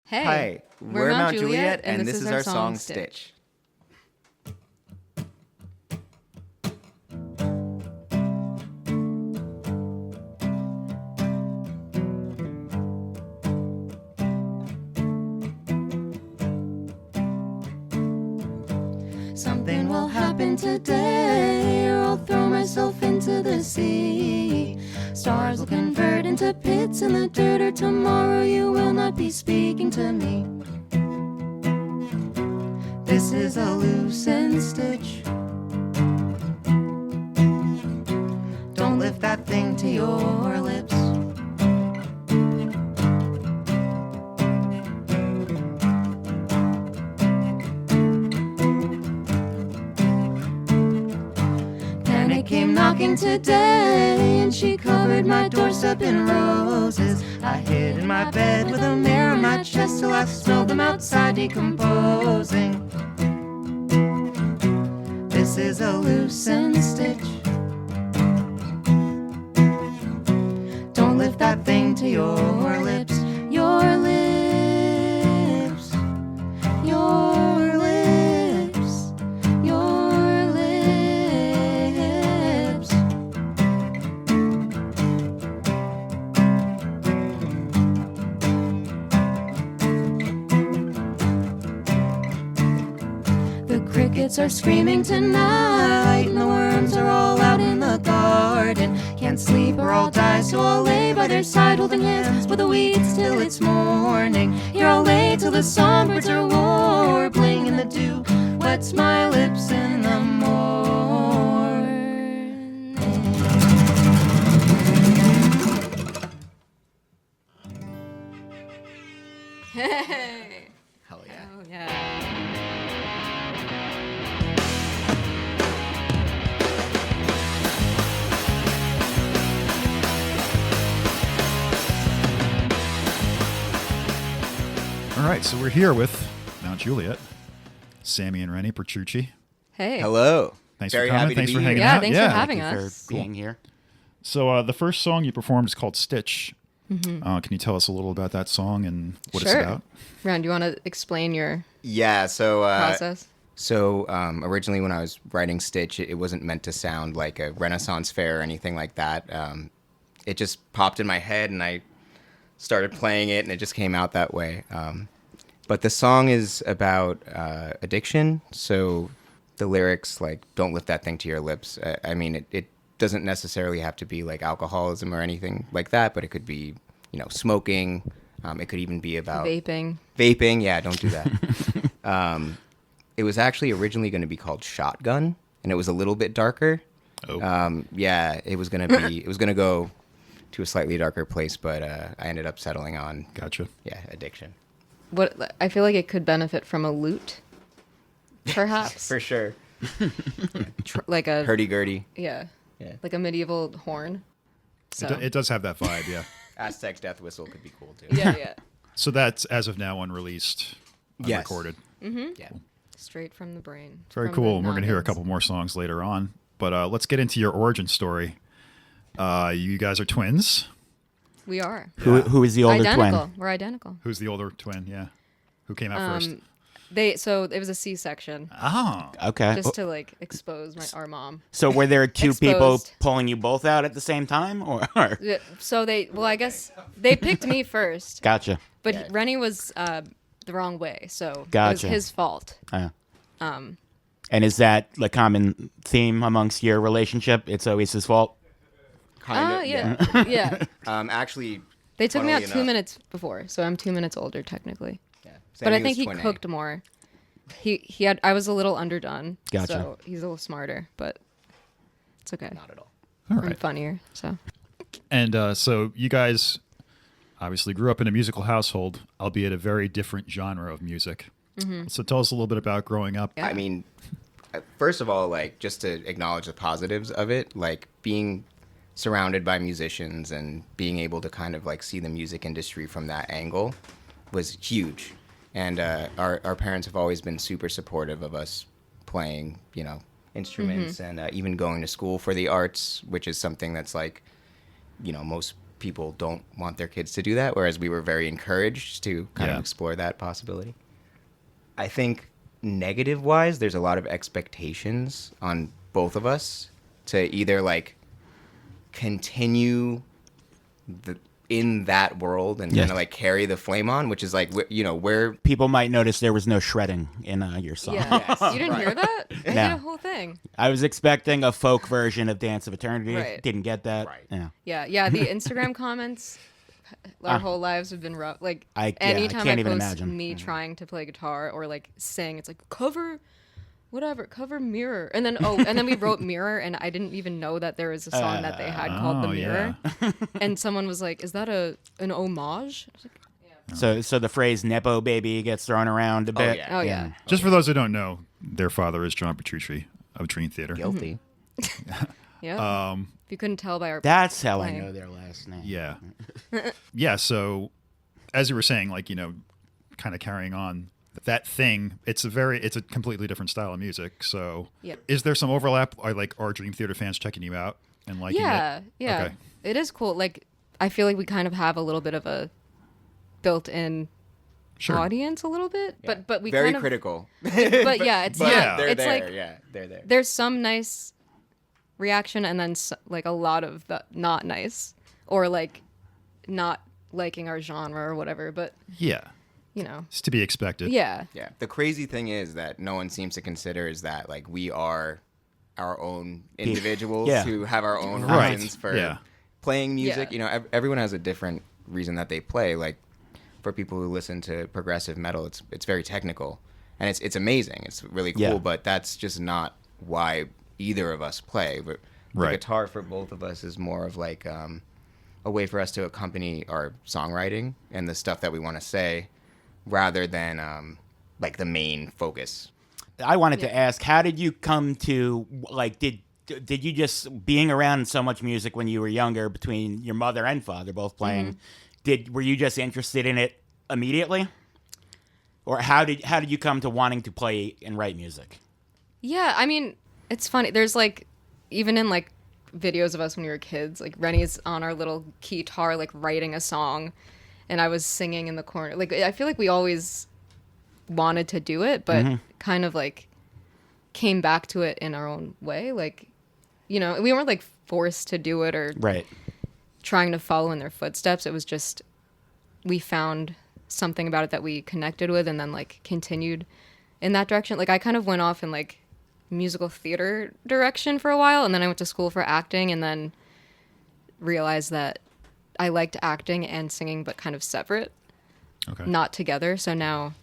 Hey, Hi, we're Mount Juliet, and this is our song Stitch. Something will happen today, or I'll throw myself into the sea. Stars will convert into pits in the dirt, or tomorrow you will not be speaking to me. This is a loose end stitch. Don't lift that thing to your lips. Panic came knocking today, and she covered my doorstep in roses. I hid in my bed with a mirror on my chest till I smelled them outside decomposing. This is a loose end stitch. Don't lift that thing to your lips. Your lips. Your lips. Your lips. The crickets are screaming tonight, and the worms are all out in the garden. Can't sleep or I'll die, so I'll lay by their side, holding hands with the weeds till it's morning. Here I'll lay till the songbirds are warbling, and the dew wets my lips in the morning. Hey! Hell yeah. Oh, yeah. All right, so we're here with Mount Juliet, Sammy and Rennie Petrucci. Hey. Hello. Thanks Very for coming. happy to Thanks be for here. hanging Yeah, out. thanks for having Thank you us. for being here. So the first song you performed is called Stitch. Can you tell us a little about that song and what it's Sure. about? Ron, do you want to explain your Yeah, so process? Originally when I was writing Stitch, it wasn't meant to sound like a Renaissance fair or anything like that. It just popped in my head, and I started playing it, and it just came out that way. But the song is about addiction, so the lyrics, like, don't lift that thing to your lips. I mean, it doesn't necessarily have to be like alcoholism or anything like that, but it could be, smoking. It could even be about Vaping. Vaping, yeah, don't do that. It was actually originally going to be called Shotgun, and it was a little bit darker. Oh. Yeah, it was going to go to a slightly darker place, but I ended up settling on, Gotcha. yeah, addiction. What I feel like it could benefit from a lute, perhaps. For sure. Like a Hurdy-gurdy. yeah, Yeah. like a medieval horn. So It does have that vibe, yeah. Aztec's death whistle could be cool, too. yeah, So that's, as of now, unreleased, Yes. unrecorded. Yeah. straight from the brain. Very from cool. the And we're going to hear a noggins. couple more songs later on. But let's get into your origin story. You guys are twins. We are Who is the older identical. twin? We're identical. Who's the older twin? Yeah. Who came out first? So it was a C-section, Oh. Okay. just to like expose our mom. So were there two people Exposed. pulling you both out at the same time, or? Yeah, so I guess they picked me first, Gotcha. but Rennie was the wrong way, so it was Gotcha. his fault. And is that the common theme amongst your relationship? It's always his fault. Kind of, Yeah. Yeah. Actually, They took me out funnily 2 enough- minutes before, so I'm 2 minutes older technically. Yeah. But I Sammy think was he twin A. cooked more. He had I was a little underdone. Gotcha. So he's a little smarter, but it's okay. Not at all. All I'm right. funnier, so And so you guys obviously grew up in a musical household, albeit a very different genre of music. So tell us a little bit about growing up. Yeah. I mean, first of all, like, just to acknowledge the positives of it, like being surrounded by musicians and being able to kind of like see the music industry from that angle was huge. And our parents have always been super supportive of us playing, instruments and even going to school for the arts, which is something that's like, most people don't want their kids to do that, whereas we were very encouraged to kind of Yeah. explore that possibility. I think negative-wise, there's a lot of expectations on both of us to either like continue in that world and kind of like carry the flame on, which is like we're People might notice there was no shredding in your song. Yeah. You didn't hear that? I did a whole thing. I was expecting a folk version of Dance of Eternity. Right. Didn't get that. Right. Yeah. Yeah. The Instagram comments, our whole lives have been rough. Like, I anytime can't I even post imagine. me trying to play guitar or like sing, it's like cover Mirror. And then we wrote Mirror, and I didn't even know that there was a song that they had called The Mirror. Yeah. And someone was like, is that an homage? I was like, So the phrase "nepo baby" gets thrown around a bit. yeah. oh, yeah. Just for those who don't know, their father is John Petrucci of Dream Theater. guilty. Yeah. If you couldn't tell by our That's how playing. I know their last name. Yeah. Yeah. So, as you were saying, like, kind of carrying on that thing, it's a completely different style of music. So, Yep. is there some overlap? Are Dream Theater fans checking you out and liking Yeah, it? yeah. Okay. It is cool. Like, I feel like we kind of have a little bit of a built-in Sure. audience a little bit, but we Very kind of critical. But yeah, it's But not. they're It's there. like Yeah, they're there. there's some nice reaction and then like a lot of the not nice or like not liking our genre or whatever. But Yeah. It's to be expected. yeah, Yeah. The crazy thing is that no one seems to consider is that like we are our own individuals Yeah. who have our own Right. reasons for Yeah. playing music. Yeah. Everyone has a different reason that they play. Like for people who listen to progressive metal, it's very technical and it's amazing. It's really cool, Yeah. but that's just not why either of us play. But the Right. guitar for both of us is more of like a way for us to accompany our songwriting and the stuff that we want to say, rather than like the main focus. I wanted to ask, how did you come to like? Did you just being around so much music when you were younger, between your mother and father both playing? Were you just interested in it immediately, or how did you come to wanting to play and write music? yeah. I mean, it's funny. There's like even in like videos of us when we were kids, like Rennie's on our little guitar, like writing a song, and I was singing in the corner. Like I feel like we always wanted to do it, but kind of like came back to it in our own way. Like, we weren't like forced to do it or Right. trying to follow in their footsteps. It was just we found something about it that we connected with and then like continued in that direction. Like I kind of went off in like musical theater direction for a while, and then I went to school for acting and then realized that I liked acting and singing but kind of separate, Okay. not together. So now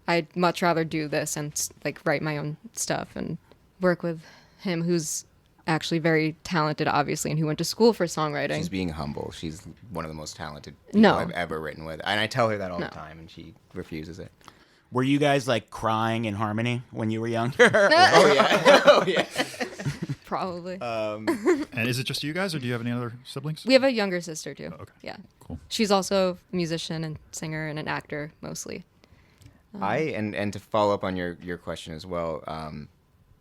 I'd much rather do this and like write my own stuff and work with him, who's actually very talented, obviously, and who went to school for songwriting. She's being humble. She's one of the most talented people No. I've ever written with. And I tell her that all No. the time, and she refuses it. Were you guys like crying in harmony when you were younger? Oh, yeah. Oh, yeah. Probably. And is it just you guys, or do you have any other siblings? We have a younger sister too. okay. Yeah. Cool. She's also a musician and singer and an actor mostly. And to follow up on your question as well,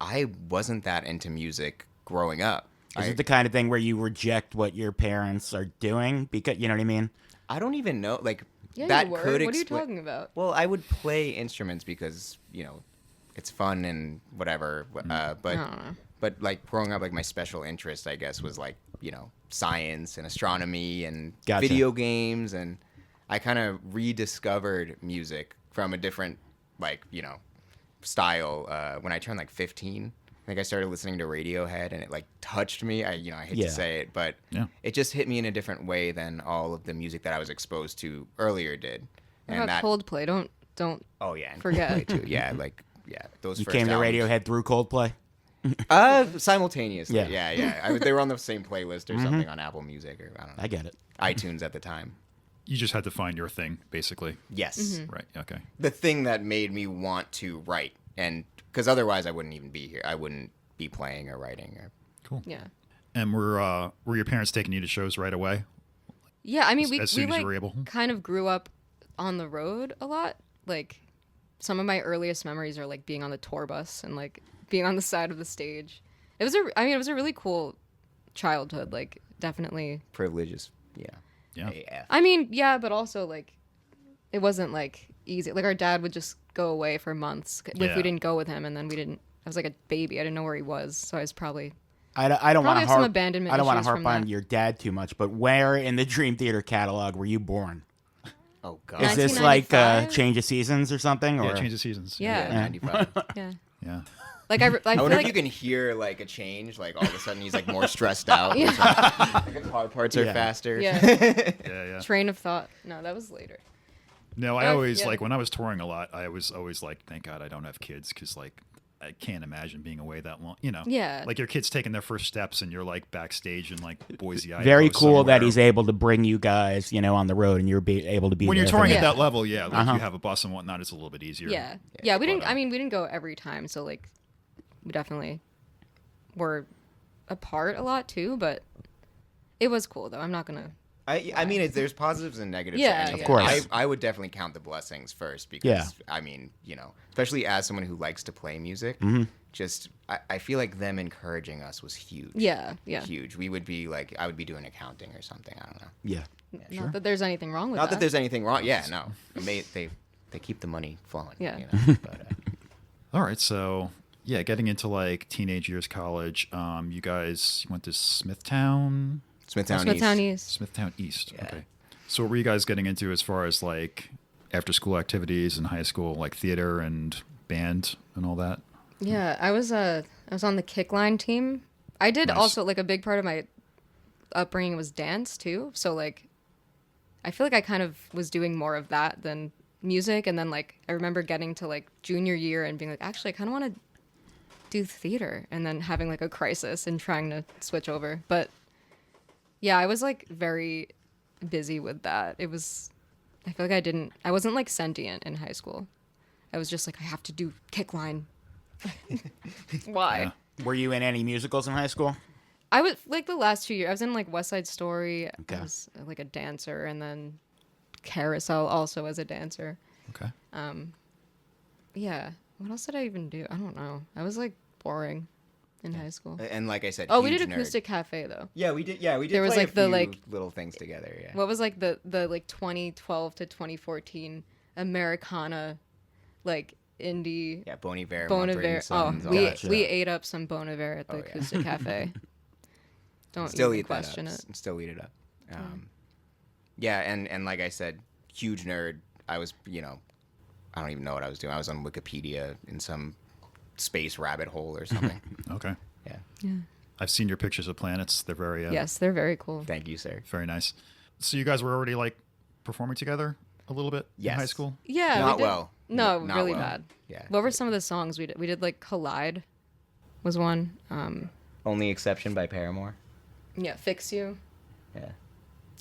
I wasn't that into music growing up. Is it the kind of thing where you reject what your parents are doing because you know what I mean? I don't even know, like, Yeah, that you were. could What are you expli- talking about? Well, I would play instruments because, it's fun and whatever, but like growing up, like my special interest, I guess, was like, science and astronomy and Gotcha. video games, and I kind of rediscovered music from a different, like, style when I turned like 15. I think I started listening to Radiohead, and it like touched me. I hate Yeah. to say it, but Yeah. it just hit me in a different way than all of the music that I was exposed to earlier did. What about Coldplay? Don't Oh yeah, and forget. Coldplay too. Yeah, those. You first came to albums. Radiohead through Coldplay? Simultaneously. Yeah. Yeah. They were on the same playlist or something on Apple Music or I don't know, I get it. iTunes at the time. You just had to find your thing, basically. Yes, Right. Okay. the thing that made me want to write, and because otherwise I wouldn't even be here. I wouldn't be playing or writing. Cool. Yeah. And were your parents taking you to shows right away? Yeah, I mean, As soon as we you were able? kind of grew up on the road a lot. Like, some of my earliest memories are like being on the tour bus and like being on the side of the stage. It was a really cool childhood. Like, definitely. Privileges. Yeah. Yeah. AF. I mean, yeah, but also like it wasn't like easy. Like our dad would just go away for months if Yeah. we didn't go with him, and then we didn't. I was like a baby. I didn't know where he was, so I was probably. I don't want Probably to have some harp. abandonment I don't want to issues harp from on that. your dad too much, but where in the Dream Theater catalog were you born? Oh God. Is this like 1995? Change of Seasons or something? Or Yeah, change of seasons. Yeah. 95. Yeah. Yeah. Like I I feel wonder like if you can hear like a change. Like all of a sudden he's like more stressed out. Yeah. Like, the car parts are Yeah. faster. yeah. Yeah. Train of thought. No, that was later. No, I always yeah. like when I was touring a lot. I was always like, thank God I don't have kids because like I can't imagine being away that long. You know, Yeah. like your kid's taking their first steps and you're like backstage in like Boise, Idaho. Very cool that somewhere. he's able to bring you guys, on the road, and you're able to be When there you're for touring them. at that level, yeah, like Uh-huh. you have a bus and whatnot, it's a little bit easier. Yeah. Yeah. We didn't. But, I mean, we didn't go every time, so like we definitely were apart a lot too. But it was cool though. I'm not gonna. I mean, there's positives and negatives. Yeah, to any of course. I would definitely count the blessings first because, Yeah. I mean, especially as someone who likes to play music, just I feel like them encouraging us was huge. Yeah. Yeah. Huge. We would be like, I would be doing accounting or something. I don't know. Yeah. Not that there's anything wrong with Not that there's anything wrong. Yeah, no. They keep the money flowing. Yeah. But, All right, so yeah, getting into like teenage years, college. You guys went to Smithtown Smithtown East. Smithtown East. Yeah. Okay. So what were you guys getting into as far as like after school activities in high school, like theater and band and all that? Yeah, I was on the kickline team. I did Nice. also like a big part of my upbringing was dance too. So like I feel like I kind of was doing more of that than music, and then like I remember getting to like junior year and being like, actually I kind of want to do theater, and then having like a crisis and trying to switch over. But yeah, I was like very busy with that. I feel like I wasn't like sentient in high school. I was just like, I have to do kickline. Why? Yeah. Were you in any musicals in high school? I was like the last 2 years. I was in like West Side Story. Okay. I was like a dancer, and then Carousel also as a dancer. Okay. Yeah. What else did I even do? I don't know. I was like boring in high school. and like I said, Oh, we huge did nerd. acoustic cafe though. Yeah, we did. Yeah, we did. There was, play like, a the, few like- little things together. Yeah. What was like the like 2012 to 2014 Americana like indie Yeah, Bon Iver. Bon Mumford and Iver. Oh, Sons, all we that shit. we ate up some Bon Iver at the Oh, yeah. acoustic cafe. Don't Still even eat that question up. it. Still eat it up. Yeah, and like I said, huge nerd. I was, I don't even know what I was doing. I was on Wikipedia in some space rabbit hole or something. Okay. Yeah. Yeah. I've seen your pictures of planets. They're very Yes, they're very cool. Thank you, sir. very nice. So you guys were already like performing together a little bit in Yes. high school? Yeah, Not we did. well. No, Not really well. bad. Yeah. What were some of the songs we did? We did like Collide, was one. Only Exception by Paramore. Yeah, Fix You, Yeah.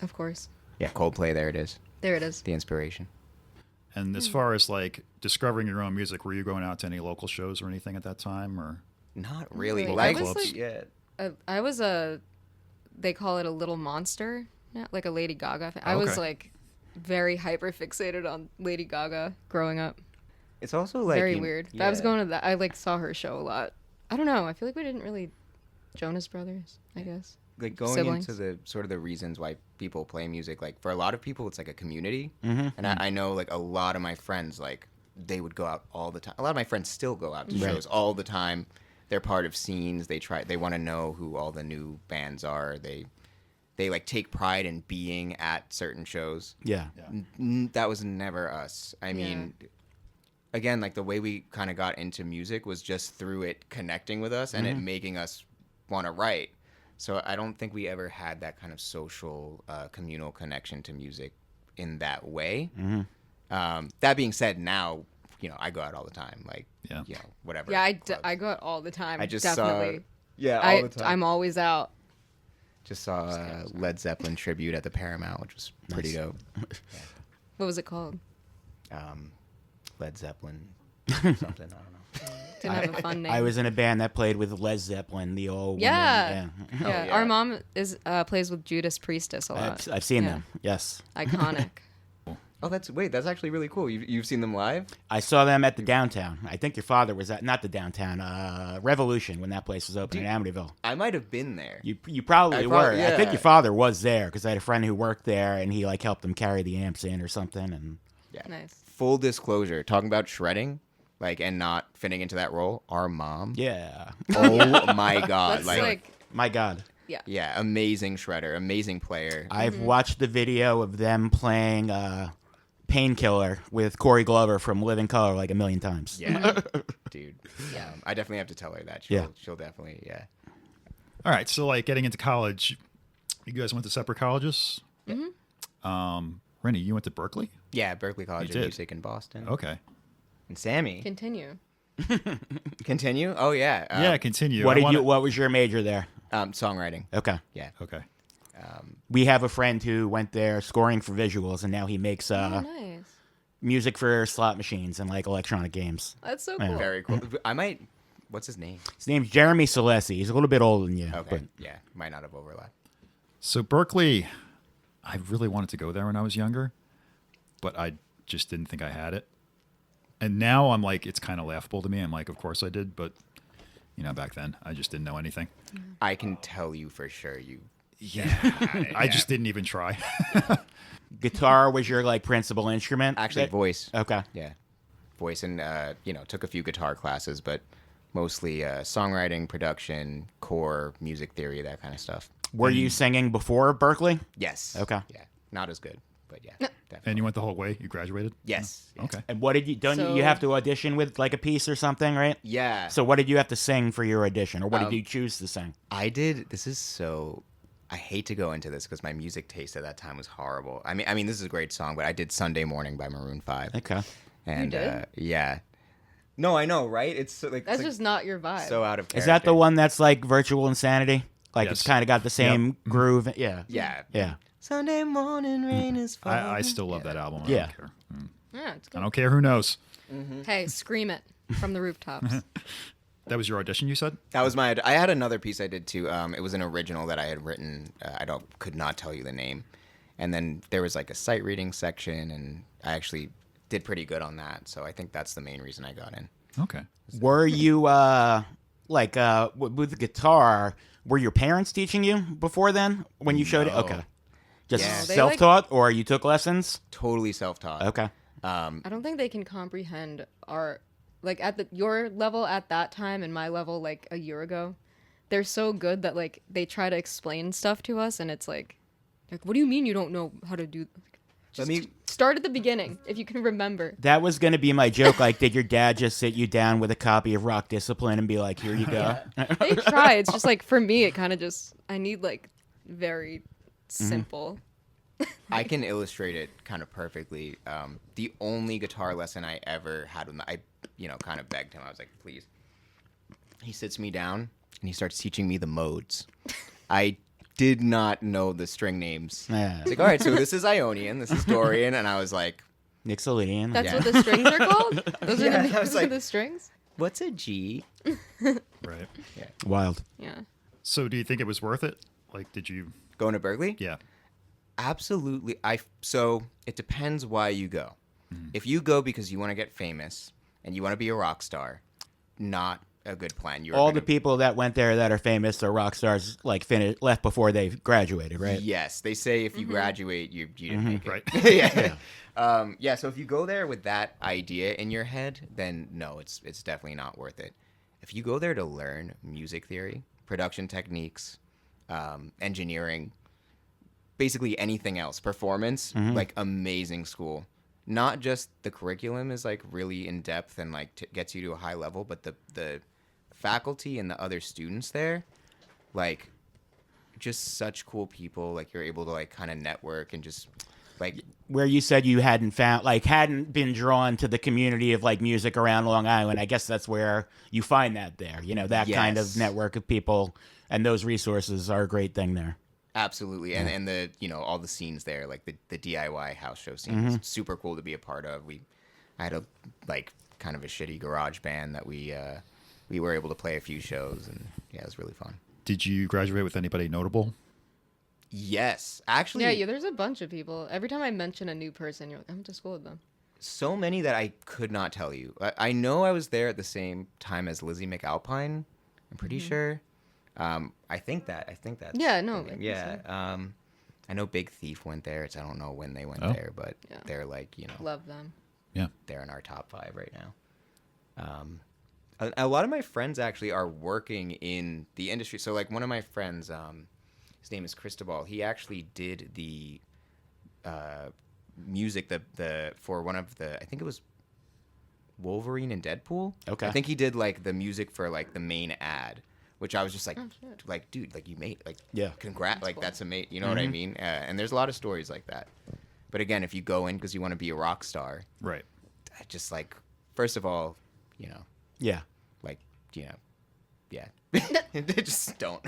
of course. Yeah, Coldplay. There it is. There it is. The inspiration. And as far as like discovering your own music, were you going out to any local shows or anything at that time, or? Not really. really. Like, I was, like- yeah. I was they call it a little monster, like a Lady Gaga fan. I was Okay. like very hyper fixated on Lady Gaga growing up. It's also like Very weird. But I was yeah. going to that. I like saw her show a lot. I don't know. I feel like we didn't really Jonas Brothers, I guess. Like going siblings. into the sort of the reasons why people play music. Like for a lot of people, it's like a community, Mm-hmm. and I know like a lot of my friends like they would go out all the time. A lot of my friends still go out to Right. shows all the time. They're part of scenes. They want to know who all the new bands are. They like take pride in being at certain shows. Yeah. That was never us. I mean, again, like the way we kind of got into music was just through it connecting with us and it making us want to write. So I don't think we ever had that kind of social, communal connection to music in that way. That being said, now, I go out all the time. Like, Yeah. whatever. Yeah, clubs. I go out all the time. I just definitely. saw, I'm always out. just saw a Led Zeppelin tribute at the Paramount, which was pretty dope. What was it called? Led Zeppelin, something, I don't know. Didn't have a fun name. I was in a band that played with Led Zeppelin, the old Yeah. woman. Yeah, yeah. our mom is plays with Judas Priestess a lot. I've seen Yeah. them. Yes. Iconic. That's actually really cool. You've seen them live? I saw them at the downtown. I think your father was at, not the downtown, Revolution, when that place was open in Amityville. I might have been there. You probably were. yeah. I think your father was there because I had a friend who worked there, and he like helped them carry the amps in or something. And Yeah. Nice. Full disclosure, talking about shredding, and not fitting into that role. Our mom. yeah, Oh my god! That's like, my God, yeah, amazing shredder, amazing player. I've watched the video of them playing Painkiller with Corey Glover from Living Color like a million times. Yeah, dude. Yeah. I definitely have to tell her that. Yeah. She'll definitely. Yeah. All right, so like getting into college, you guys went to separate colleges. Rennie, you went to Berkeley. Yeah, Berkeley College You of did. Music in Boston. Okay. And Sammy, continue. continue. Oh yeah. Yeah, continue. What I did wanna- you? What was your major there? Songwriting. Okay. Yeah. Okay. We have a friend who went there scoring for visuals, and now he makes Oh, nice. music for slot machines and like electronic games. That's so Yeah. cool. Very cool. I might. What's his name? His name's Jeremy Celesi. He's a little bit older than you. Okay. But Yeah. Might not have overlapped. So Berkeley, I really wanted to go there when I was younger, but I just didn't think I had it. And now I'm like, it's kind of laughable to me. I'm like, of course I did, but back then I just didn't know anything. I can tell you for sure. Yeah, I just didn't even try. guitar was your like principal instrument? Actually, voice. Okay. Yeah. Voice and took a few guitar classes, but mostly songwriting, production, core, music theory, that kind of stuff. Were you singing before Berkeley? Yes. Okay. Yeah. Not as good, but yeah. Definitely. And you went the whole way. You graduated. Yes. yes. Okay. And what did you? Don't So- you have to audition with like a piece or something, right? Yeah. So what did you have to sing for your audition, or what did you choose to sing? I did. This is so. I hate to go into this because my music taste at that time was horrible. I mean, this is a great song, but I did "Sunday Morning" by Maroon 5. Okay. And did? yeah. No, I know, right? It's so, like That's it's, like, just not your vibe. so out of character. Is that the one that's like Virtual Insanity? Like Yes. it's kind of got the same groove. Yeah. Yeah. Yeah. Sunday morning rain is falling. I still love that album. I Yeah. don't care. Yeah, it's I good. don't care who knows. Hey, scream it from the rooftops. That was your audition, you said? That was my. I had another piece I did too. It was an original that I had written. Could not tell you the name. And then there was like a sight reading section, and I actually did pretty good on that. So I think that's the main reason I got in. Okay. Were you with the guitar? Were your parents teaching you before then when you showed it? No. Okay. Just Yeah. They, self-taught, or you took lessons? Totally self-taught. Okay. I don't think they can comprehend our at your level at that time and my level like a year ago. They're so good that like they try to explain stuff to us, and it's like what do you mean you don't know how to do? Let me. Start at the beginning if you can remember. That was going to be my joke. Like, did your dad just sit you down with a copy of Rock Discipline and be like, here you go? They try. It's just like for me, it kind of just I need like very simple. I can illustrate it kind of perfectly. The only guitar lesson I ever had when I, kind of begged him. I was like, please. He sits me down and he starts teaching me the modes. I did not know the string names. Yeah. It's like, all right, so this is Ionian, this is Dorian, and I was like, Nixolian. That's Yeah. what the strings are called. Those Yeah, are I the, was those like- are the strings. what's a G? Right. Wild. Yeah. So do you think it was worth it? Like, did you? Going to Berkeley? Yeah. Absolutely. So it depends why you go. If you go because you want to get famous and you want to be a rock star, not a good plan. You're All gonna- the people that went there that are famous or rock stars, like, left before they graduated, right? Yes, they say if you graduate, you didn't make it. Right. yeah. So if you go there with that idea in your head, then no, it's definitely not worth it. If you go there to learn music theory, production techniques, engineering, basically anything else, performance, like amazing school. Not just the curriculum is like really in depth and like gets you to a high level, but the faculty and the other students there, like just such cool people. Like you're able to like kind of network and just like Where you said you hadn't been drawn to the community of like music around Long Island. I guess that's where you find that there. That kind of Yes. network of people, and those resources are a great thing there. absolutely, and the all the scenes there, like the DIY house show scene, is super cool to be a part of. I had a like kind of a shitty garage band that we were able to play a few shows, and yeah, it was really fun. Did you graduate with anybody notable? Yes, actually, Yeah, there's a bunch of people. Every time I mention a new person, you're like, I went to school with them. so many that I could not tell you. I know I was there at the same time as Lizzie McAlpine. I'm pretty sure. I think that's Yeah, no, the name. I think Yeah. I know Big Thief went there. I don't know when they went Oh. there, but Yeah. they're like, Love them. Yeah. they're in our top 5 right now. A lot of my friends actually are working in the industry. So like one of my friends, his name is Cristobal. He actually did the music for one of the, I think it was Wolverine and Deadpool. Okay. I think he did like the music for like the main ad, which I was just like, Oh, shit. like dude, like you made like Yeah. congrats, like that's amazing. You know what I mean? And there's a lot of stories like that. But again, if you go in because you want to be a rock star, Right. I just like first of all, Yeah. like yeah, just don't.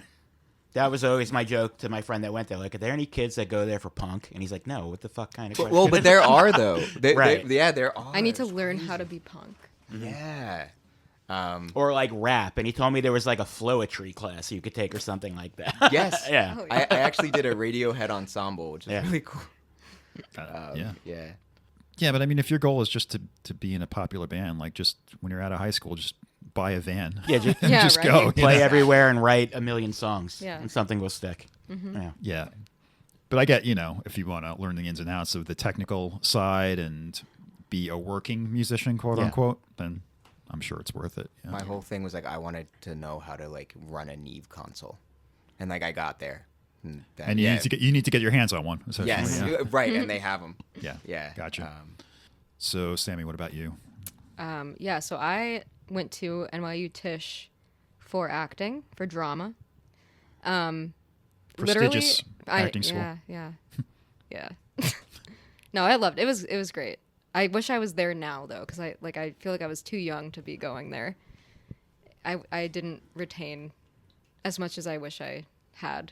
That was always my joke to my friend that went there. Like, are there any kids that go there for punk? And he's like, no. What the fuck kind of question? Well, but there are though. Right. There are. I need to It's learn crazy. how to be punk. Yeah. Or like rap. And he told me there was like a flowetry class you could take or something like that. Yes. Yeah. Oh, I actually did a Radiohead ensemble, which is Yeah. really cool. Yeah. Yeah. Yeah, but I mean, if your goal is just to be in a popular band, like just when you're out of high school, just buy a van. Yeah, just and Yeah, just right. go. you play know? everywhere and write a million songs. Yeah. And something will stick. Yeah. Yeah. But I get, if you want to learn the ins and outs of the technical side and be a working musician, quote Yeah. unquote, then I'm sure it's worth it. Yeah. My whole thing was like I wanted to know how to like run a Neve console, and like I got there. And you need to get your hands on one. essentially, Yes. Yeah. Right, and they have them. Yeah. Yeah. Gotcha. So, Sammy, what about you? Yeah, so I went to NYU Tisch for acting, for drama. Prestigious literally, acting school. Yeah. No, I loved it. It was great. I wish I was there now though, because I feel like I was too young to be going there. I didn't retain as much as I wish I had.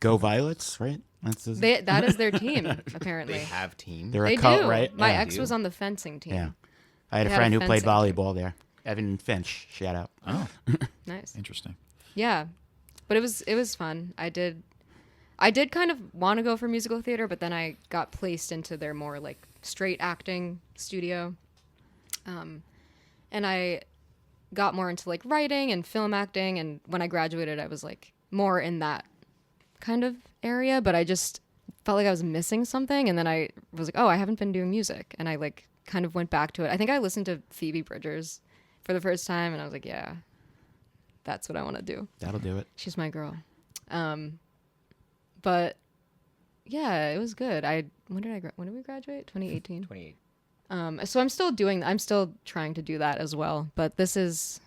Go Violets, right? That is their team apparently. They have teams. They're They a cult, do. right? My Yeah. ex was on the fencing team. Yeah. I had a They had friend a who played fencing team. volleyball there. Evan Finch, shout out. Oh, Nice. interesting. Yeah, but it was fun. I did kind of want to go for musical theater, but then I got placed into their more like straight acting studio, and I got more into like writing and film acting. And when I graduated, I was like more in that kind of area, but I just felt like I was missing something. And then I was like, oh, I haven't been doing music, and I like kind of went back to it. I think I listened to Phoebe Bridgers for the first time, and I was like, yeah, that's what I want to do. That'll do it. She's my girl. But yeah, it was good. When did we graduate? 2018. 28. So I'm still trying to do that as well. But this is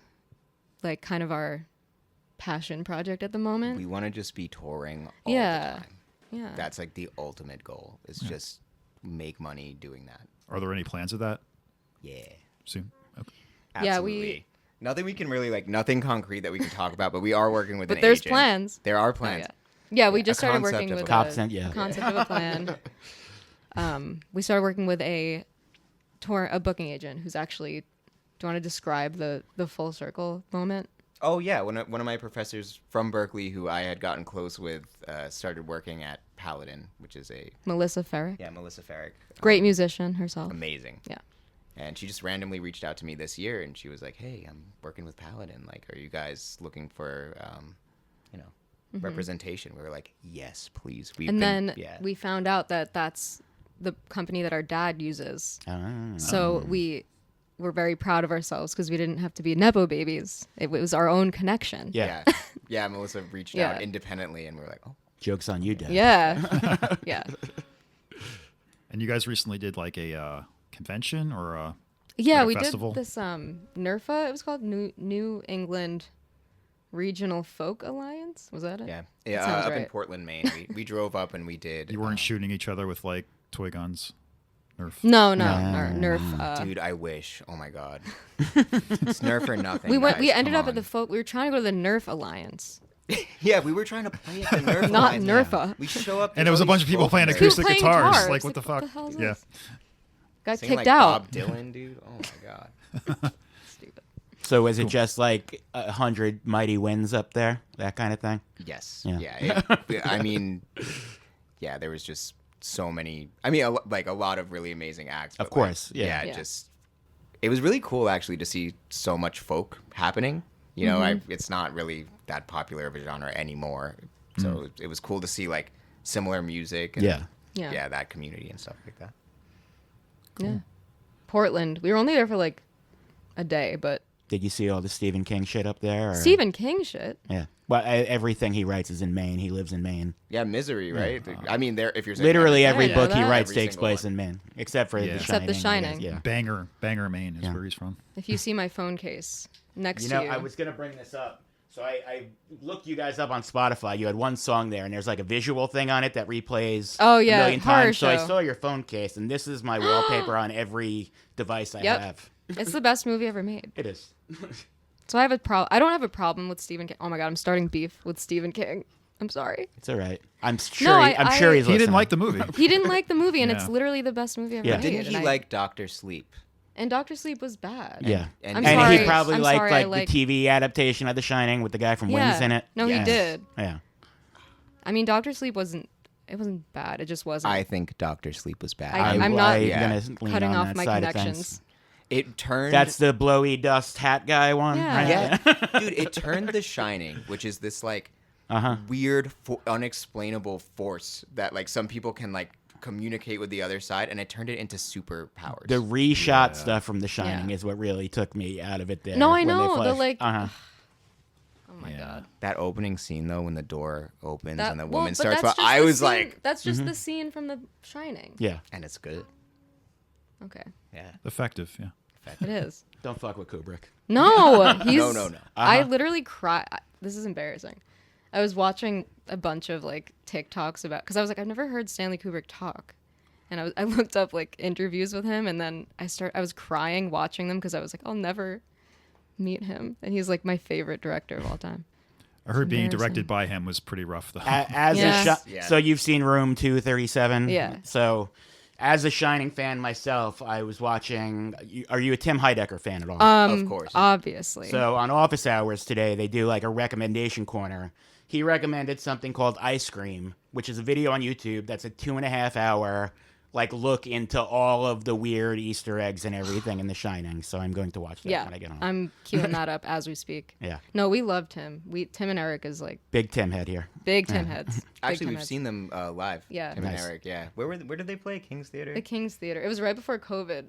like kind of our passion project at the moment. We want to just be touring all Yeah. the time. Yeah. That's like the ultimate goal. Is just make money doing that. Are there any plans of that Yeah. soon? Okay. Yeah, Absolutely. Nothing we can really nothing concrete that we can talk about, but we are working with But an there's agent. plans. There are Oh, plans. yeah, we Yeah, just a started concept working of with a Concept, yeah. concept of a plan. We started working with a booking agent who's actually. Do you want to describe the full circle moment? Oh yeah, one of my professors from Berkeley, who I had gotten close with, started working at Paladin, which is Melissa Ferrick, Melissa Farrick. great musician herself. Amazing. Yeah. And she just randomly reached out to me this year, and she was like, "Hey, I'm working with Paladin. Like, are you guys looking for, representation?" We were like, "Yes, please." And then we found out that that's the company that our dad uses. So we were very proud of ourselves because we didn't have to be Nepo babies. It was our own connection. Yeah. yeah. Melissa reached Yeah. out independently, and we were like, "Oh, Joke's on you, Dad. Yeah. Yeah. And you guys recently did like a convention or a Yeah, Like a we festival? did this NERFA. It was called New England Regional Folk Alliance. Was that it? yeah, That sounds up in right. Portland, Maine. We drove up and we did. you weren't shooting each other with like toy guns, Nerf. No, No. NERF. Dude, I wish. Oh my god, it's Nerf or nothing. We guys, ended come up at the on. folk. We were trying to go to the NERF Alliance, Yeah, we were trying to play at the Nerf. not Alliance. NERFA. We show up, And it was a bunch of people playing Who's acoustic playing guitars. guitars? Like what the fuck? the hell is Yeah. this? Got Singing kicked like out. Bob Dylan, dude. Oh my god. Stupid. So is it just like 100 mighty winds up there, that kind of thing? Yes. Yeah. Yeah. I mean, yeah, there was just so many. I mean, like a lot of really amazing acts. Of but, course, like, yeah. yeah. Just it was really cool actually to see so much folk happening. You know, it's not really that popular of a genre anymore. So it was cool to see like similar music. And, Yeah. that community and stuff like that. Yeah. Portland. We were only there for like a day, but Did you see all the Stephen King shit up there? Or? Stephen King shit. Yeah. Well, everything he writes is in Maine. He lives in Maine. Yeah, Misery, right? I mean, there if you're saying Literally every- every I know book he that. writes Every takes single place one. in Maine, except for Yeah. The Shining. Except The I guess, Shining. Yeah. Bangor, Maine is where he's from. If you see my phone case next You to know, you. I was gonna bring this up. So I looked you guys up on Spotify. You had one song there, and there's like a visual thing on it that replays Oh, yeah, a million horror times. So I show. saw your phone case, and this is my wallpaper on every device I Yep. have. It's the best movie ever made. It is. So I don't have a problem with Stephen King. Oh my god, I'm starting beef with Stephen King. I'm sorry. It's all right. I'm sure. No, I'm sure he's He didn't listening. like the movie. He didn't like the movie, and it's Yeah. literally the best movie ever Yeah. made. Didn't he and like Doctor Sleep? And Doctor Sleep was bad. Yeah, And- I'm and sorry. he probably I'm liked sorry, I like like- the TV adaptation of The Shining with the guy from Wings in it. No, he Yes. did. Yeah. I mean, Doctor Sleep wasn't bad. It just wasn't. I think Doctor Sleep was bad. I'm not gonna lean cutting on off that my side of connections. things. It turned. That's the blowy dust hat guy one. Yeah. Right? yeah, dude. It turned The Shining, which is this like Uh-huh. weird, unexplainable force that like some people can like communicate with the other side, and it turned it into superpowers. The reshot stuff from The Shining Yeah. is what really took me out of it there. No, I when they know, the, flashed. like- Uh-huh. Oh my Yeah. god. that opening scene though, when the door opens and the well, woman but starts, that's just I the was scene- like, that's just the scene from The Shining. Yeah. and it's good. Okay, Yeah. Effective, yeah. it is. Don't fuck with Kubrick. No, he's. No. I literally cried. This is embarrassing. I was watching a bunch of like TikToks about because I was like, I've never heard Stanley Kubrick talk, and I looked up like interviews with him, and then I was crying watching them because I was like, I'll never meet him, and he's like my favorite director of all time. I heard being embarrassing. directed by him was pretty rough, though. As Yes. a Yeah. So you've seen Room 237? Yeah. So as a Shining fan myself, I was watching. Are you a Tim Heidecker fan at all? Of course. Obviously. So on Office Hours today, they do like a recommendation corner. He recommended something called Ice Cream, which is a video on YouTube that's a 2.5 hour like look into all of the weird Easter eggs and everything in The Shining. So I'm going to watch that yeah, when I get home. I'm queuing that up as we speak. Yeah. No, we loved him. Tim and Eric is like Big Tim head here. big Tim heads. Big Actually, Tim we've heads. seen them live. Yeah. Tim Nice. and Eric. Yeah. Where did they play? King's Theater. The King's Theater. It was right before COVID.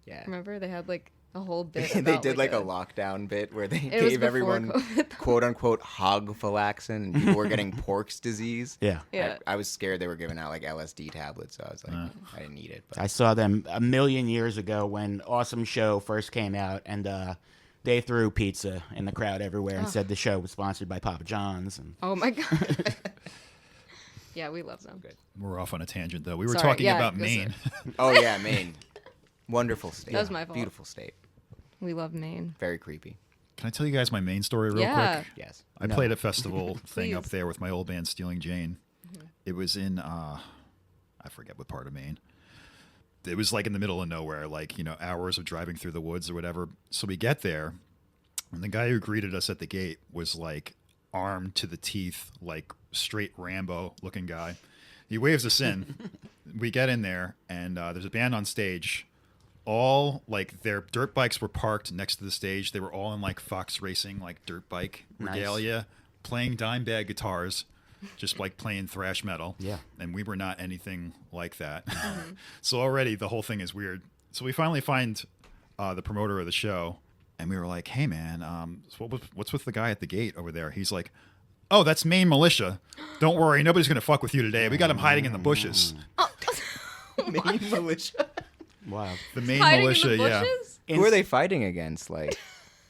Yeah. Remember, they had like a whole bit. They about, did like a lockdown bit where they It was gave before everyone COVID, though. quote unquote hogfalaxin and people were getting Pork's disease. Yeah. Yeah. I was scared they were giving out like LSD tablets, so I was like, I didn't need it. But I saw them a million years ago when Awesome Show first came out, and they threw pizza in the crowd everywhere and said the show was sponsored by Papa John's. And Oh my god. Yeah, we love them. We're off on a tangent, though. We were Sorry, talking yeah, about go Maine. oh yeah, Maine, wonderful state. That was my fault. Beautiful state. We love Maine. Very creepy. Can I tell you guys my Maine story real Yeah. quick? Yes. I played a festival thing up Please. there with my old band Stealing Jane. It was in I forget what part of Maine. It was like in the middle of nowhere, like, hours of driving through the woods or whatever. So we get there, and the guy who greeted us at the gate was like armed to the teeth, like straight Rambo looking guy. He waves us in. We get in there, and there's a band on stage. All like their dirt bikes were parked next to the stage. They were all in like Fox Racing, like dirt bike Nice. regalia, playing dime bag guitars, just like playing thrash metal. Yeah. And we were not anything like that. So already the whole thing is weird. So we finally find the promoter of the show, and we were like, "Hey man, so what's with the guy at the gate over there?" He's like, "Oh, that's Maine militia. Don't worry, nobody's gonna fuck with you today. We got him hiding in the bushes." Maine militia. wow. The Maine Hiding militia, in the yeah. bushes? Who are they fighting against? Like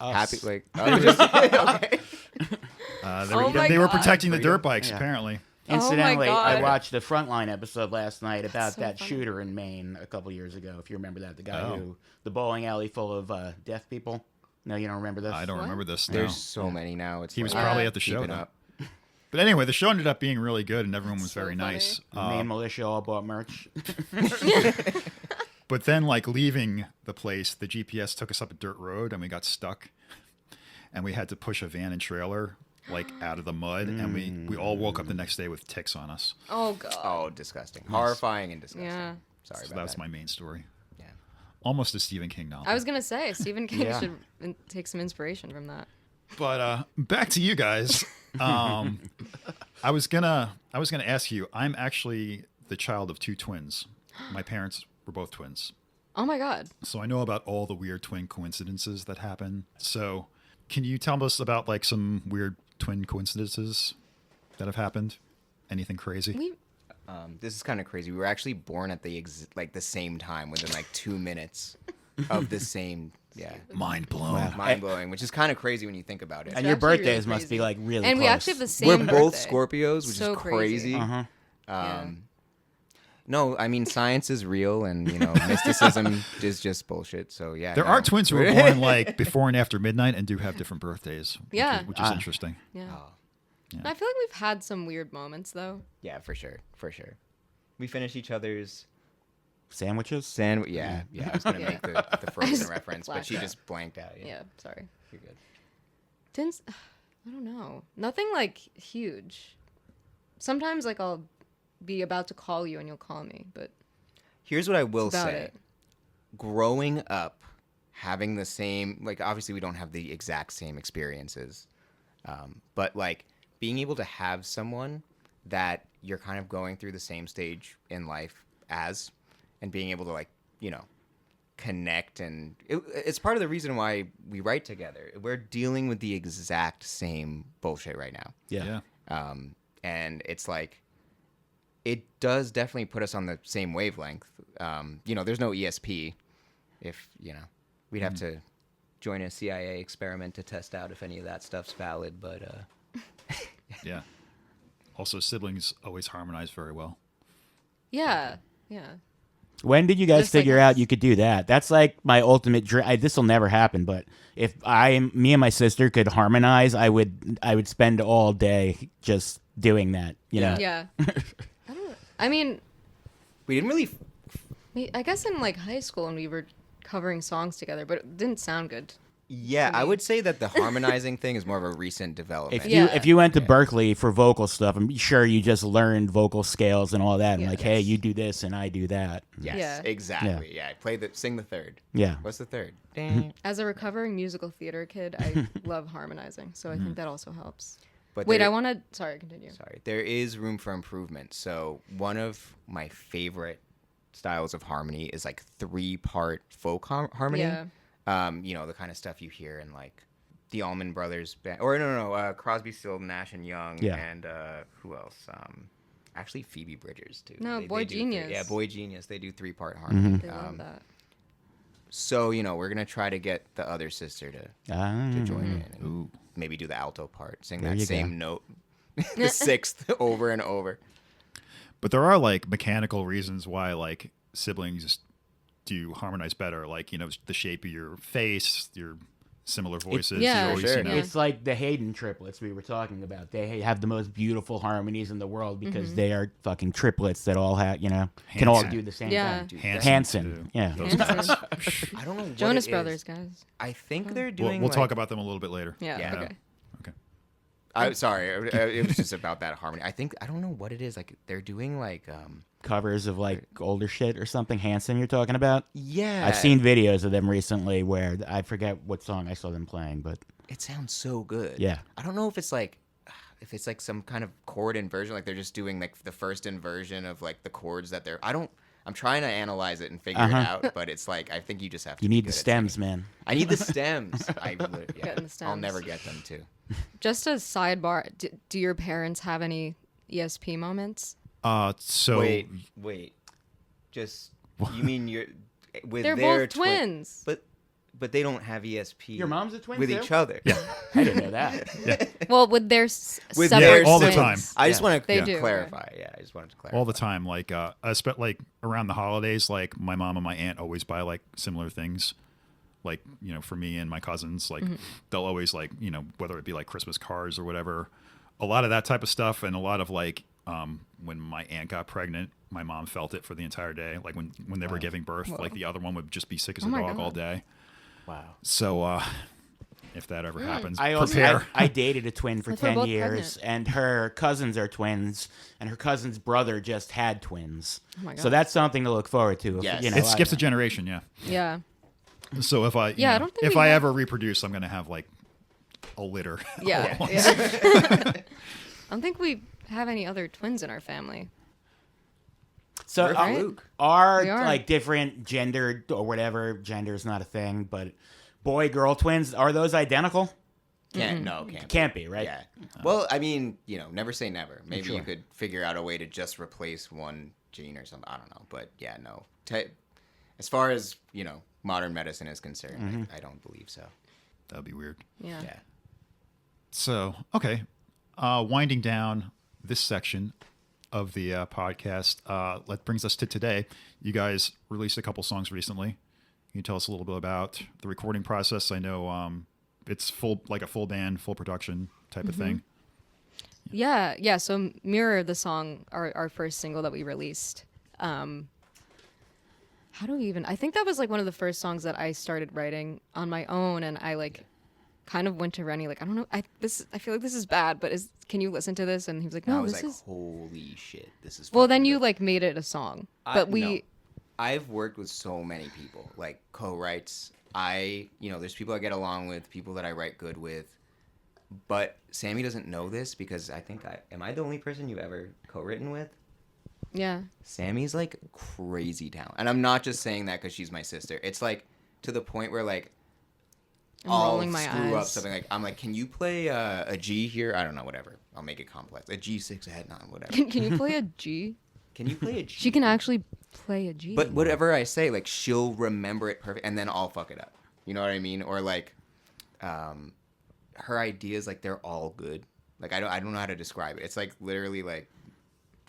Us. happy, like okay. Oh my They were God. protecting the dirt bikes, Yeah. apparently. Incidentally, I God. watched the Frontline episode last night about so that funny. shooter in Maine a couple years ago. If you remember that, the guy Oh. who the bowling alley full of deaf people. No, you don't remember this. I don't What? remember this. There's No. so many now. It's He was like, probably at the show. keeping Though. up. But anyway, the show ended up being really good, and everyone was so very funny. nice. The Maine militia all bought merch. But then, like, leaving the place, the GPS took us up a dirt road, and we got stuck. And we had to push a van and trailer like out of the mud, and we all woke up the next day with ticks on us. Oh god. Oh, disgusting. Horrifying and disgusting. Yeah. Sorry So about that's that. my main story. Yeah. Almost a Stephen King novel. I was gonna say Stephen King Yeah. should take some inspiration from that. But back to you guys. I was gonna ask you. I'm actually the child of two twins. My parents were both twins, Oh my god. so I know about all the weird twin coincidences that happen. So, can you tell us about like some weird twin coincidences that have happened? Anything crazy? This is kind of crazy. We were actually born at the same time, within like 2 minutes of the same. Yeah. Mind blown. Wow. Mind blowing, which is kind of crazy when you think about it. And your actually really birthdays must be crazy. like really And we close. actually have the same We're both birthday. Scorpios, which So is crazy. Uh-huh. Yeah. No, I mean science is real, and mysticism is just bullshit. So yeah, There no. are twins who are born like before and after midnight and do have different birthdays. Yeah. which is interesting. Yeah. Oh, I feel like we've had some weird moments though. yeah, for sure. We finish each other's Sandwiches? sandwich. Yeah. I was gonna Yeah. make the Frozen just reference, but she flashed. just blanked out. Yeah. Sorry. You're good. Didn't. I don't know. Nothing like huge. Sometimes like I'll be about to call you and you'll call me, but Here's what I will that's about say. it. Growing up, having the same, like, obviously we don't have the exact same experiences, but like being able to have someone that you're kind of going through the same stage in life as, and being able to like connect, and it's part of the reason why we write together. We're dealing with the exact same bullshit right now. Yeah. And it's like, it does definitely put us on the same wavelength. There's no ESP. If, we'd have to join a CIA experiment to test out if any of that stuff's valid, but Yeah. Also, siblings always harmonize very well. Yeah. When did you guys Just like figure out us. you could do that? That's like my ultimate dream. This will never happen, but if me and my sister could harmonize, I would spend all day just doing that. You know? Yeah. I mean, we didn't really. I guess in like high school when we were covering songs together, but it didn't sound good. Yeah, to I me. would say that the harmonizing thing is more of a recent development. Yeah. If you went to Berkeley for vocal stuff, I'm sure you just learned vocal scales and all that, and Yeah. like, hey, you do this and I do that. Yes, Yeah. exactly. Yeah, sing the third. Yeah. What's the third? As a recovering musical theater kid, I love harmonizing, so I think that also helps. But Wait, there- I want to. Sorry, continue. Sorry, there is room for improvement. So one of my favorite styles of harmony is like 3-part folk harmony. Yeah. The kind of stuff you hear in like the Allman Brothers band, or no, Crosby, Still, Nash and Young, Yeah. and who else? Actually, Phoebe Bridgers too. No, Boy Genius. Yeah, Boy Genius. They do 3-part harmony. They love that. So we're gonna try to get the other sister to join in and maybe do the alto part, sing There that you same go. note, the 6th over and over. But there are like mechanical reasons why like siblings do harmonize better, like the shape of your face, your similar voices. yeah, you always, sure. Yeah. It's like the Hayden triplets we were talking about. They have the most beautiful harmonies in the world because they are fucking triplets that all have, can all Hanson. do the same Yeah. thing. Dude, Hanson. too. Yeah. Those guys. I don't know what Jonas it is. Brothers, guys. I think they're doing. We'll like, talk about them a little bit later. Yeah. Yeah. Okay. Okay. Sorry, it was just about that harmony. I don't know what it is. Like they're doing like Covers of like older shit or something. Hanson, you're talking about? yeah. I've seen videos of them recently where I forget what song I saw them playing, but It sounds so good. Yeah. I don't know if it's like some kind of chord inversion, like they're just doing like the first inversion of like the chords that they're. I'm trying to analyze it and figure it out, but it's like I think you just have to. you be need good the at stems, singing. man. I need the stems. Getting the I'll stems. never get them too. Just a sidebar. Do your parents have any ESP moments? So Wait. Just you mean you're with They're their both twins. But they don't have ESP. Your mom's a twin with too? each other. yeah, I didn't know that. Well, with their With separate their all the twins. time. I just want They to do, clarify. Yeah, I just wanted to clarify. all the time. Like I spent like around the holidays, like my mom and my aunt always buy like similar things. Like for me and my cousins, like they'll always like whether it be like Christmas cards or whatever, a lot of that type of stuff, and a lot of like when my aunt got pregnant, my mom felt it for the entire day. Like when they were giving birth, like the other one would just be sick as a my dog God. all day. Wow. So if that ever happens. I also Prepare. I dated a twin for What if we're 10 both years, pregnant? and her cousins are twins, and her cousin's brother just had twins. Oh my So God. that's something to look forward to. If, Yes. you know, It skips a generation, yeah. Yeah. So if I, Yeah, I don't think if we I have- ever reproduce, I'm gonna have like a litter. Yeah. I don't think we have any other twins in our family. So We're Right? fluke. are We are. like different gendered or whatever, gender is not a thing, but boy girl twins, are those identical? Can't be, right? Yeah. Well, I mean, never say never. Maybe Sure. you could figure out a way to just replace one gene or something. I don't know, but yeah, no. As far as modern medicine is concerned, I don't believe so. That'd be weird. Yeah. Yeah. So okay, winding down this section of the podcast, that brings us to today. You guys released a couple songs recently. Can you tell us a little bit about the recording process? I know it's like a full band, full production type of thing. Yeah. So Mirror, the song, our first single that we released. How do we even? I think that was like one of the first songs that I started writing on my own, and I like kind of went to Rennie like, I don't know, I feel like this is bad, but can you listen to this? And he was like, And no, I was this like, is. holy shit, this is. Well, fucking then you good. like made it a song, but No. I've worked with so many people, like co-writes. There's people I get along with, people that I write good with, but Sammy doesn't know this because I think am I the only person you've ever co-written with? Yeah. Sammy's like crazy talent, and I'm not just saying that because she's my sister. It's like to the point where like I'm I'll rolling my screw up eyes. something. Like I'm like, can you play a G here? I don't know, whatever. I'll make it complex. A G6, a head 9, whatever. Can you play a G? Can you play a G? She can actually play a G. But whatever I say, like she'll remember it perfect, and then I'll fuck it up. You know what I mean? Or like, her ideas, like they're all good. Like I don't know how to describe it. It's like literally like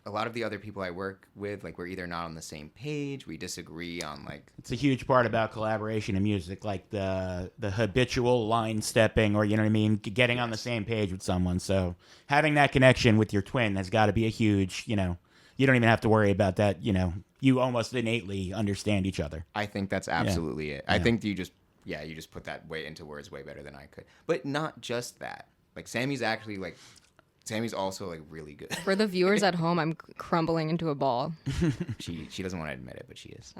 a lot of the other people I work with, like we're either not on the same page, we disagree on like. It's a huge part about collaboration in music, like the habitual line stepping, or you know what I mean, getting on the same page with someone. So having that connection with your twin has got to be a huge, you don't even have to worry about that. You almost innately understand each other. I think that's absolutely it. I think you just put that way into words way better than I could. But not just that. Like Sammy's also like really good. For the viewers at home, I'm crumbling into a ball. She doesn't want to admit it, but she is.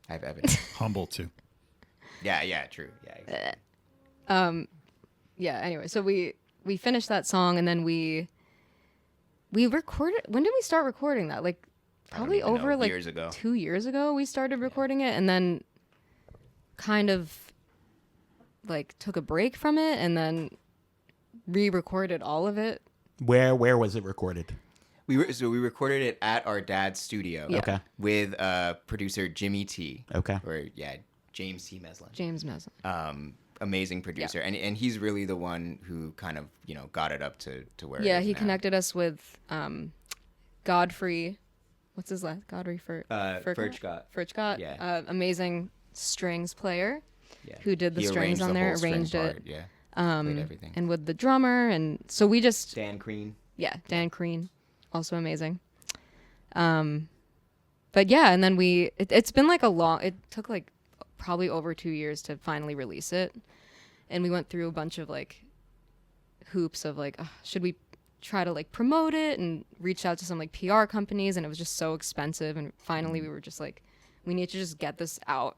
I have evidence. Humble too. Yeah, true. Yeah. Exactly. Yeah. Anyway, so we finished that song, and then we recorded. When did we start recording that? Like probably even know, over like years ago. 2 years ago. We started recording it, and then kind of like took a break from it, and then re-recorded all of it. Where was it recorded? We recorded it at our dad's studio. Yeah. Okay. With producer Jimmy T. Okay. Or James T. Meslin. James Meslin. Amazing producer, and he's really the one who kind of got it up to where. Yeah, it is he now. connected us with Godfrey. What's his last? Godfrey Furchgott. Furchgott. Yeah. Amazing strings player. Yeah. Who did the He strings arranged on the there, whole string arranged it. part, Yeah. Played everything. And with the drummer, and so we just Dan Crean. yeah, Dan Crean, also amazing. But yeah, and then it's been like it took like probably over 2 years to finally release it, and we went through a bunch of like hoops of like, should we try to like promote it, and reach out to some like PR companies, and it was just so expensive, and finally we were just like, we need to just get this out,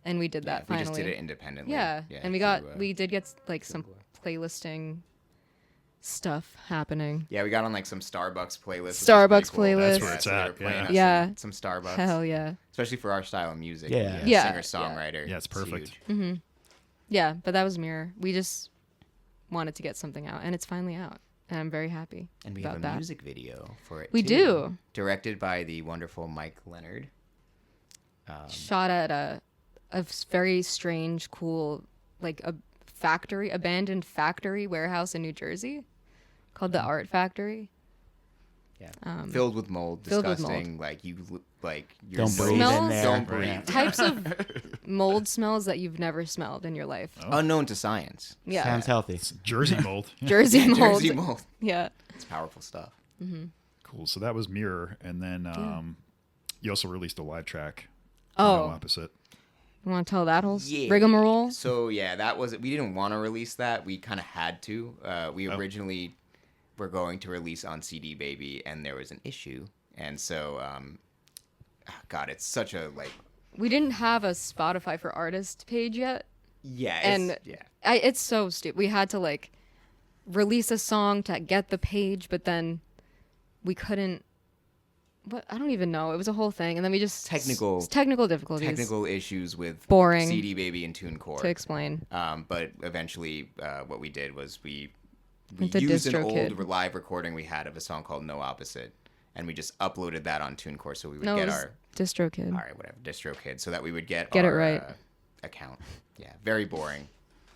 and we did that We finally. just did it independently. Yeah, and we did get like some playlisting stuff happening. Yeah, we got on like some Starbucks playlist. which is Starbucks pretty cool. playlist. That's where it's so they at, were playing yeah. us Yeah. Some Starbucks. Hell yeah. Especially for our style of music. Yeah. Yeah. Singer-songwriter. Yeah, it's perfect. huge. Yeah, but that was Mirror. We just wanted to get something out, and it's finally out, and I'm very happy And we about have a that. music video for it. We too, do. Directed by the wonderful Mike Leonard. Shot at a very strange, cool, like a abandoned factory warehouse in New Jersey called the Art Factory. Yeah. Filled with mold. filled with mold. Disgusting. Like you're Don't so- breathe in Smells- there. Don't Yeah. breathe. Types of mold smells that you've never smelled in your life. Unknown to science. Yeah. Sounds healthy. Jersey mold. Yeah. Jersey mold. Jersey mold. Yeah. It's powerful stuff. Cool. So that was Mirror, and then you also released a live track. Oh. Opposite. You want to tell that whole Yeah. rigmarole? So yeah, that was we didn't want to release that. We kind of had to. We originally were going to release on CD Baby, and there was an issue, and so God, it's such a like. We didn't have a Spotify for Artists page yet. Yeah, And it's so stupid. We had to like release a song to get the page, but then we couldn't. What I don't even know. It was a whole thing, and then we just technical difficulties, technical issues with boring CD Baby and TuneCore to explain. But eventually, what we did was we Went to used an DistroKid. old live recording we had of a song called No Opposite, and we just uploaded that on TuneCore so we would No, get it was our DistroKid. all right, whatever, DistroKid, so that we would get Get it our right. Account. Yeah, very boring,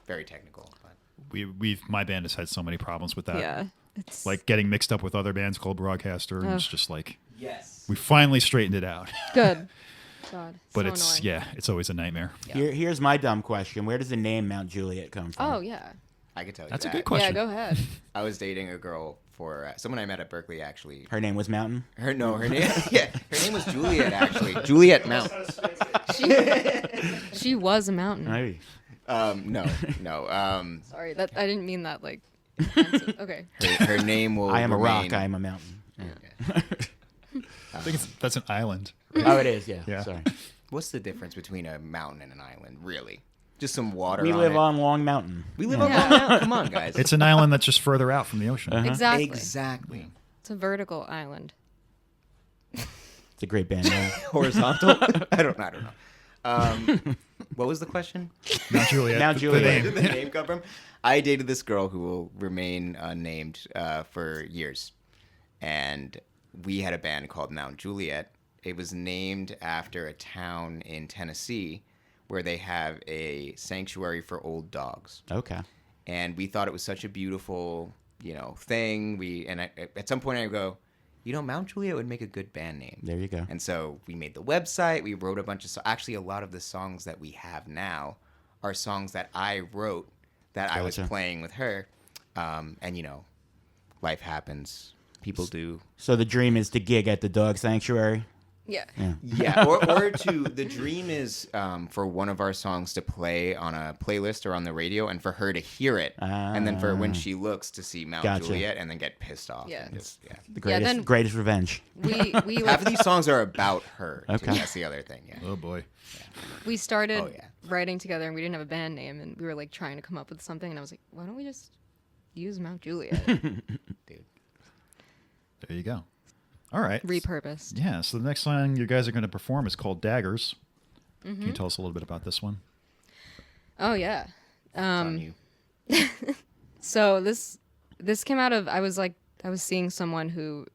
very technical. But. My band has had so many problems with that. Yeah, it's Like getting mixed up with other bands called Broadcaster, and it's just like Yes. we finally straightened it out. good. God, But so it's annoying. it's always a nightmare. Here's my dumb question: where does the name Mount Juliet come from? Oh yeah. I could tell you That's a that. good question. Yeah, go ahead. I was dating a girl for someone I met at Berkeley actually. Her name was Mountain. Her name her name was Juliet actually. Juliet Mount. She was a mountain. Hey. No. Sorry, that I didn't mean that like. Offensive. Okay. Her name will I am a remain, rock. I am a mountain. I think that's an island. Oh, it is. Yeah. Yeah. Sorry. What's the difference between a mountain and an island, really? Just some water We on live it. on Long Mountain. We live on Yeah. Long Mountain. Come on, guys. It's an island that's just further out from the ocean. Exactly. Exactly. It's a vertical island. It's a great band name. Horizontal? I don't know. What was the question? Mount Juliet. Mount the Juliet. name. Where did the name come from? I dated this girl who will remain unnamed for years. And we had a band called Mount Juliet. It was named after a town in Tennessee where they have a sanctuary for old dogs. Okay. And we thought it was such a beautiful, thing. At some point I go, Mount Juliet would make a good band name. There you go. And so we made the website. We wrote a bunch of actually a lot of the songs that we have now are songs that I wrote that I was Gotcha. playing with her. And life happens. People do. So the dream is to gig at the dog sanctuary. Yeah. Yeah, or the dream is for one of our songs to play on a playlist or on the radio, and for her to hear it, and then for when she looks to see Mount Gotcha. Juliet, and then get pissed off. Yeah. And just, The greatest, then- greatest revenge. We Half of these songs are about her. Too. Okay. That's the other thing. Yeah. Oh boy. we started Oh, yeah. writing together, and we didn't have a band name, and we were like trying to come up with something, and I was like, why don't we just use Mount Juliet? Dude. There you go. All right. Repurposed. Yeah. So the next song you guys are going to perform is called Daggers. Mm-hmm. Can you tell us a little bit about this one? Oh yeah. It's on you. So this came out of I was seeing someone who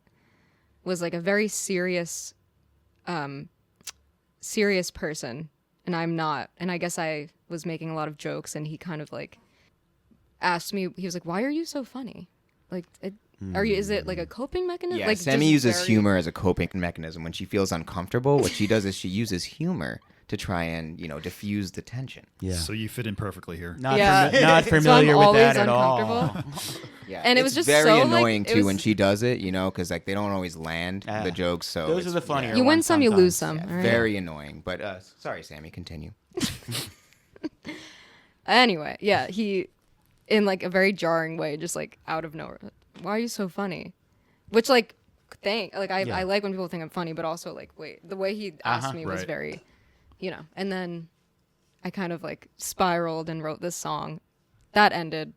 was like a very serious person, and I'm not. And I guess I was making a lot of jokes, and he kind of like asked me. He was like, "Why are you so funny? Like, are you? Is it like a coping mechanism?" Yeah, like, Sammy just uses very- humor as a coping mechanism. When she feels uncomfortable, what she does is she uses humor to try and, diffuse the tension. Yeah. So you fit in perfectly here. Not, Yeah. not So I'm familiar with always that at all. uncomfortable. Yeah. And it it's was just very so, like, annoying, it too, when was- she does it, because, like, they don't always land Ah. the jokes. So Those it's- are the funnier You win ones some, you lose sometimes. some. Yeah, all right? very annoying. But, sorry, Sammy, continue. Anyway, yeah, he, in like a very jarring way, just like out of nowhere, why are you so funny? Which I like when people think I'm funny, but also like, wait, the way he asked me was Right. very, and then I kind of like spiraled and wrote this song. That ended.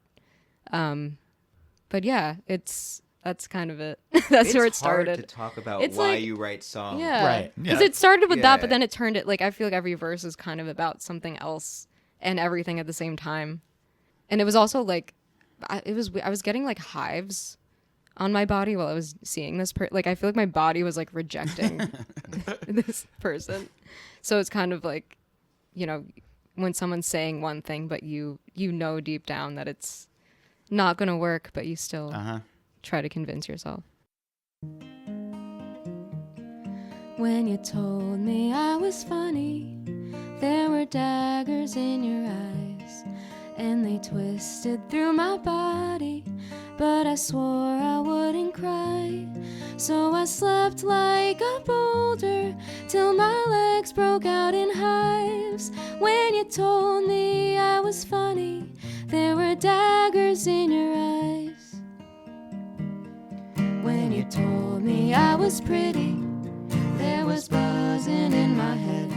But yeah, that's kind of it. That's where it It's hard started. to talk about It's why like- you write songs. Yeah. Right. Because Yeah. it started with that, Yeah. but then it turned it, like, I feel like every verse is kind of about something else and everything at the same time. And it was also, like, I was getting, like, hives on my body while I was seeing this. Like, I feel like my body was, like, rejecting this person. So it's kind of like, when someone's saying one thing, but you know deep down that it's not going to work, but you still try to convince yourself. When you told me I was funny, there were daggers in your eyes, and they twisted through my body but I swore I wouldn't cry. So I slept like a boulder till my legs broke out in hives. When you told me I was funny, there were daggers in your eyes. When you told me I was pretty, there was buzzing in my head.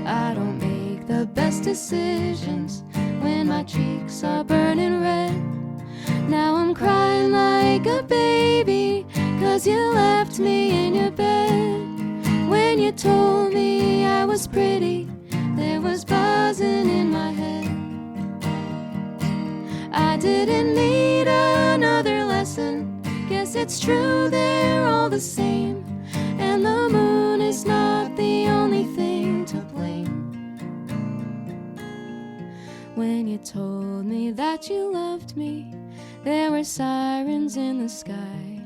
I don't make the best decisions when my cheeks are burning red. Now I'm crying like a baby, 'cause you left me in your bed. When you told me I was pretty, there was buzzing in my head. I didn't need another lesson. Guess it's true they're all the same. And the moon is not the only thing to blame. When you told me that you loved me, there were sirens in the sky.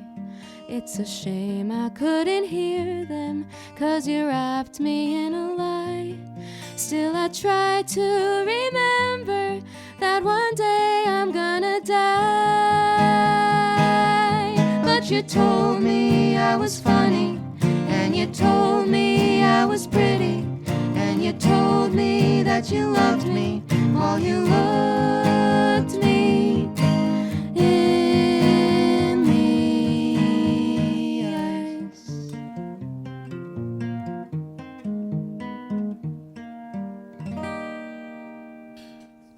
It's a shame I couldn't hear them, 'cause you wrapped me in a lie. Still I try to remember that one day I'm gonna die. But you told me I was funny, and you told me I was pretty, and you told me that you loved me while you looked me in the eyes.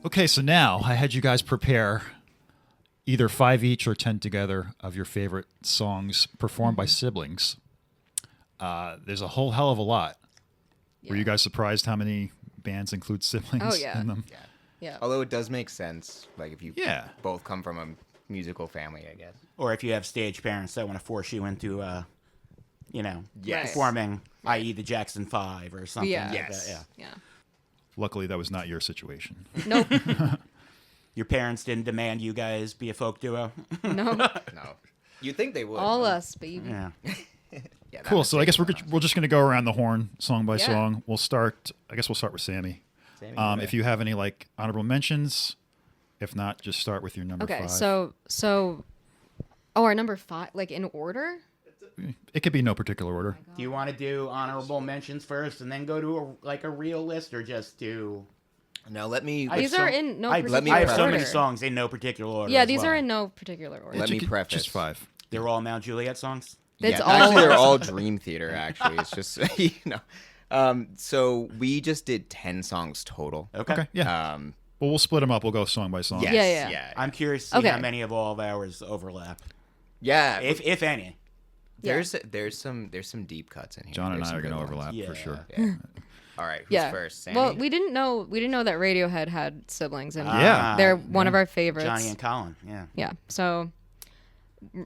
Okay, so now I had you guys prepare either 5 each or 10 together of your favorite songs performed by siblings. There's a whole hell of a lot. Were you guys surprised how many bands include siblings Oh, yeah. in them? Yeah. Although it does make sense, like if you Yeah. both come from a musical family, I guess. Or if you have stage parents that want to force you into, Yes. performing, i.e. the Jackson 5 or something Yeah. like Yes. that. Yeah. Yeah. Luckily, that was not your situation. Nope. Your parents didn't demand you guys be a folk duo? No. No, you'd think they would. All but- us, baby. Yeah. Yeah, that Cool. must So I take guess a while. we're just going to go around the horn song by Yeah. song. We'll start. I guess we'll start with Sammy. Sammy, If you have any like honorable mentions, if not, just start with your number Okay, 5. so our number 5, like in order? It could be no particular order. Do you want to do honorable mentions first and then go to a real list, or just do... Now let me. I have These are in no I particular have so order. many songs in no particular order. Yeah, as these well. are in no particular order. Let me Just- preface. Just 5. They're all Mount Juliet songs? It's yeah, all actually, they're us. all Dream Theater. Actually, it's just So we just did 10 songs total. Okay. Yeah. Well, we'll split them up. We'll go song by song. Yes, Yeah. yeah. I'm curious to see Okay. how many of all of ours overlap, Yeah, if any. there's some deep cuts in here. John and There's I some are going to good ones. overlap Yeah. for sure. Yeah. All right, who's Yeah. first? Sammy? Well, we didn't know that Radiohead had siblings, and Yeah. they're one of our favorites. Johnny and Colin, yeah. Yeah. So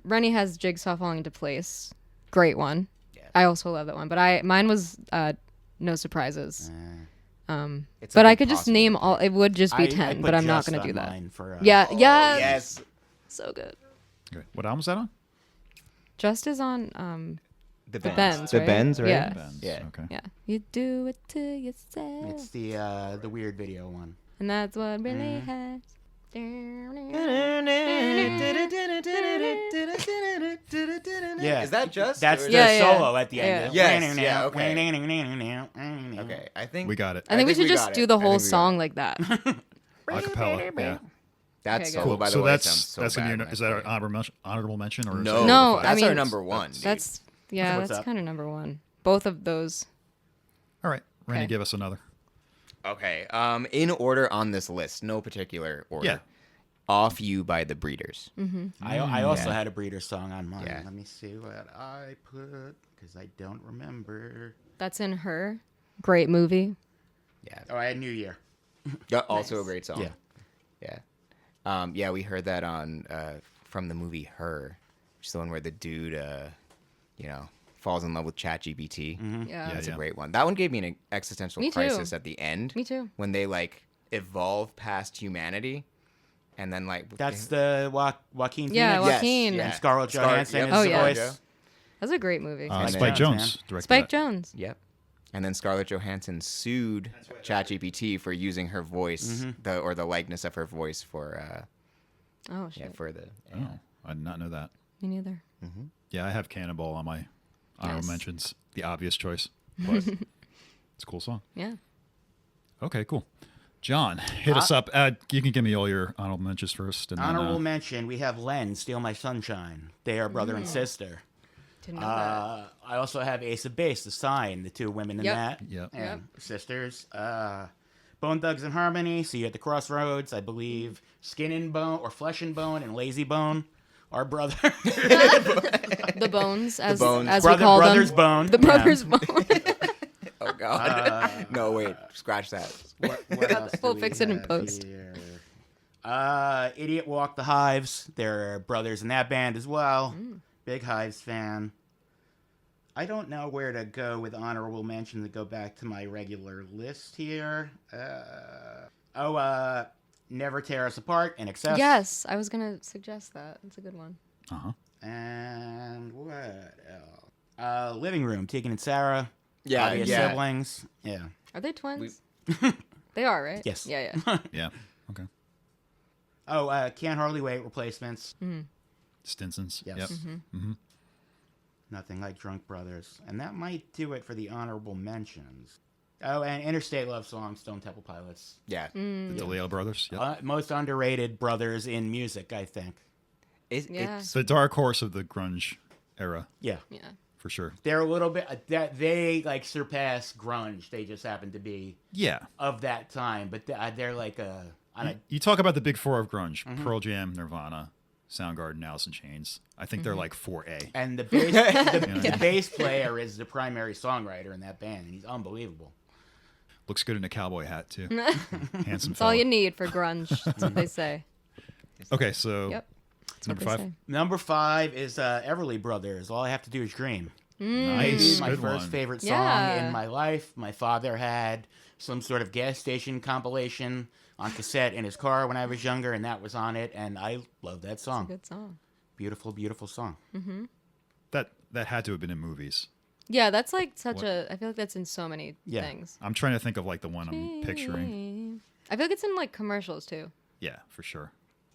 Rennie has Jigsaw Falling into Place. Great one. Yeah. I also love that one, but mine was No Surprises. It's But like I could just impossible name to all. pick. It would just be I 10, put but I'm not Just going to do on that. mine for, Yeah. Oh, Yeah. yes. So good. Okay. What album is that on? Just is on The Bends, The right? Bends, right? Yeah. Benz. Yeah. Okay. Yeah. You do it to yourself. It's the weird video one. And that's what really Mm. has. Yeah. Is that just? That's or- the Yeah, yeah. solo at the end. Yes, yeah, okay. Okay. Okay, I think We got it. I think we should we just got do it. the I whole think we got song it. like that. Acapella. Yeah. That Okay, solo, good. Cool. by the So way, that's sounds so that's in bad your. when I Is that play an honorable mention or is No, that No, number I five? that's our mean, number one. That's What's that's up? kind of number one. Both of those. All right. Randy, Okay. give us another. Okay. In order on this list, no particular order. Yeah. Off You by the Breeders. I also Yeah. had a Breeder song on mine. Yeah. Let me see what I put, because I don't remember. That's in Her. Great movie. Yeah. Oh, I had New Year. Yeah, also Nice. a great song. Yeah. Yeah. Yeah, we heard that on from the movie Her, which is the one where the dude falls in love with ChatGPT. Yeah. That's Yeah. a great one. That one gave me an existential Me too. crisis at the end. Me too. When they like evolve past humanity, and then like That's the Joaquin Yeah, Phoenix. Joaquin. Yes, And yeah. Scarlett Johansson is Oh, the yeah. voice. That's a great movie. And Spike then- Jones directed Spike that. Jones. Yep. And then Scarlett Johansson sued ChatGPT for using her voice, the likeness of her voice for Oh shit. Yeah, for the. Oh, I did not know that. Me neither. Yeah, I have Cannonball on my honorable Nice. mentions. The obvious choice, but it's a cool song. Yeah. Okay, cool. John, hit us up. You can give me all your honorable mentions first. And Honorable then, mention: we have Len, "Steal My Sunshine." They are brother and sister. Didn't know that. I also have Ace of Base, The Sign, the two women in Yep. that, Yep. and sisters. Bone Thugs and Harmony, See You at the Crossroads, I believe. Skin and Bone, or Flesh and Bone, and Lazy Bone, our brother. The Bones, as Bones. as we call Brother's them. Bone. The Brothers Bone. Oh God. No, wait. Scratch that. What else We'll do we fix it in have post. here? Idiot Walk the Hives. They're brothers in that band as well. Big Hives fan. I don't know where to go with honorable mention to go back to my regular list here. Never Tear Us Apart, In Excess. Yes, I was gonna suggest that. It's a good one. And what else? Living Room, Tegan and Sarah. Yeah, Obvious yeah. siblings. Yeah. Are they twins? They are, right? Yes. Yeah, yeah. Yeah. Okay. Can't Hardly Wait, Replacements. Stinsons. Yes. Yep. Nothing Like Drunk Brothers. And that might do it for the honorable mentions. Oh, and Interstate Love Song, Stone Temple Pilots. Yeah. The DeLeo brothers. Yep. Most underrated brothers in music, I think. Yeah. It's The dark horse of the grunge era, Yeah. Yeah. for sure. They're a little bit, that they like surpass grunge. They just happen to be Yeah. of that time. But they're like You talk about the big four of grunge: Pearl Jam, Nirvana, Soundgarden, Alice in Chains. I think they're like 4A. and the bass, the bass player is the primary songwriter in that band, and he's unbelievable. Looks good in a cowboy hat too. Handsome It's all fella. you need for grunge. That's what they say. Okay, so Yep. That's number what 5. they say. Number 5 is Everly Brothers. All I Have to Do Is Dream. Nice, My good first one. favorite song Yeah. in my life. My father had some sort of gas station compilation on cassette in his car when I was younger, and that was on it, and I love that song. Good song. Beautiful, beautiful song. That had to have been in movies. Yeah, that's like such What? a. I feel like that's in so many Yeah. things. I'm trying to think of like the one I'm picturing. I feel like it's in like commercials too. Yeah, for sure.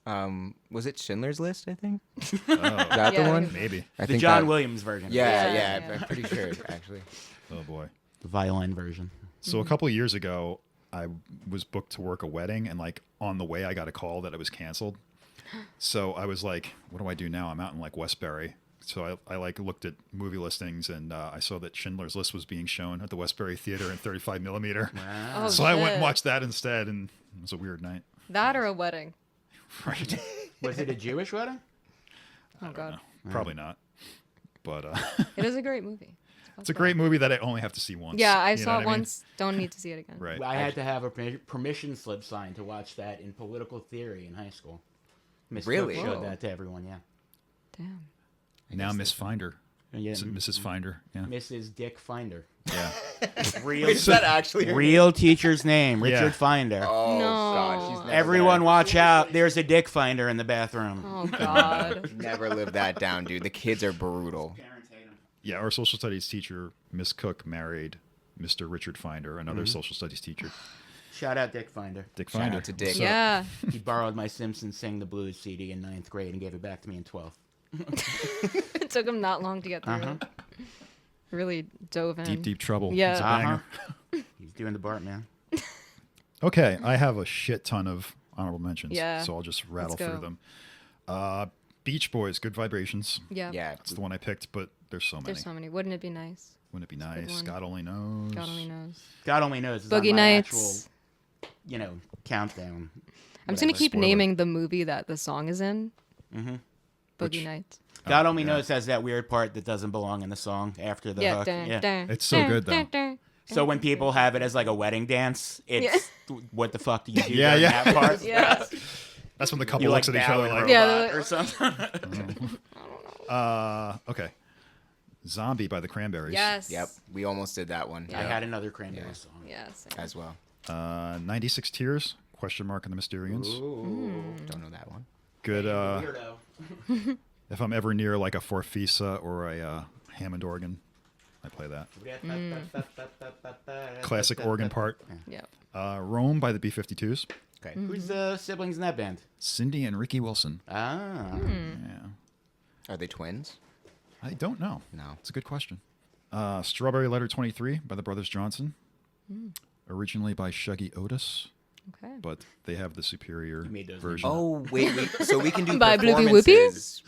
was it Schindler's List? I think. Oh, Is that Yeah, the one? maybe. I The think John that- Williams version. Yeah, Yeah, yeah, yeah. I'm pretty sure actually. Oh boy. The violin version. So a couple of years ago, I was booked to work a wedding, and like on the way, I got a call that it was canceled. So I was like, "What do I do now?" I'm out in like Westbury. So I like looked at movie listings, and I saw that Schindler's List was being shown at the Westbury Theater in 35 millimeter. Oh, So I went and shit. watched that instead, and it was a weird night. That or a wedding. Right? Was it a Jewish wedding? Oh god, Probably not. But it is a great movie. it's a great movie that I only have to see once. Yeah, I You know saw what it mean? once. Don't need to see it again. Right. I had to have a permission slip signed to watch that in political theory in high school. Miss Really? Cook showed Whoa. that to everyone, yeah. Damn. Now Miss Finder. Yeah, Is it Mrs. Finder. Yeah. Mrs. Dick Finder. Yeah. Real, Wait, is that actually? her real teacher's name, Richard Yeah. Finder. Oh No. God, she's never Everyone gonna- watch out. There's a Dick Finder in the bathroom. Oh god. Never live that down, dude. The kids are brutal. Yeah, our social studies teacher, Miss Cook, married Mr. Richard Finder, another social studies teacher. Shout out Dick Finder. Dick Shout Finder. out to Dick. Yeah. He borrowed my Simpsons Sing the Blues CD in 9th grade and gave it back to me in 12th. It took him not long to get through it. Really dove in. Deep, deep trouble. Yeah. It's a banger. He's doing the Bart, man. Okay, I have a shit ton of honorable mentions. Yeah. So I'll just rattle go. through them. Beach Boys, Good Vibrations. Yeah. Yeah. That's the one I picked, but there's so many. There's so many. Wouldn't it be nice? Wouldn't it be a good nice? one. God only knows. God only knows. God only knows. It's on Boogie my Nights. actual, countdown. I'm just gonna Whatever. keep Spoiler. naming the movie that the song is in. Mm-hmm. Boogie Which- Nights. God only yeah. knows has that weird part that doesn't belong in the song after the Yeah. hook. Dun, Yeah. dun, It's so dun, good, though. dun, dun. So when people have it as like a wedding dance, it's what the fuck do you do Yeah, during yeah. that part? Yeah. That's when the couple You looks like at each bow other and like, Yeah, robot they're or something. okay. Zombie by the Cranberries. Yes. Yep. We almost did that one. I had another Cranberry Yeah. song. Yeah. Same. as well. 96 Tears, question mark, and the Mysterians. Don't know that one. Good. Weirdo. If I'm ever near like a Forfisa or a Hammond organ, I play that. Classic organ part. Yep. Rome by the B-52s. Okay. Who's the siblings in that band? Cindy and Ricky Wilson. Ah. Yeah. Are they twins? I don't know. No. It's a good question. Strawberry Letter 23 by the Brothers Johnson. Originally by Shuggy Otis, Okay. but they have the superior made those version. Oh, wait. So we can do By Bloopy performances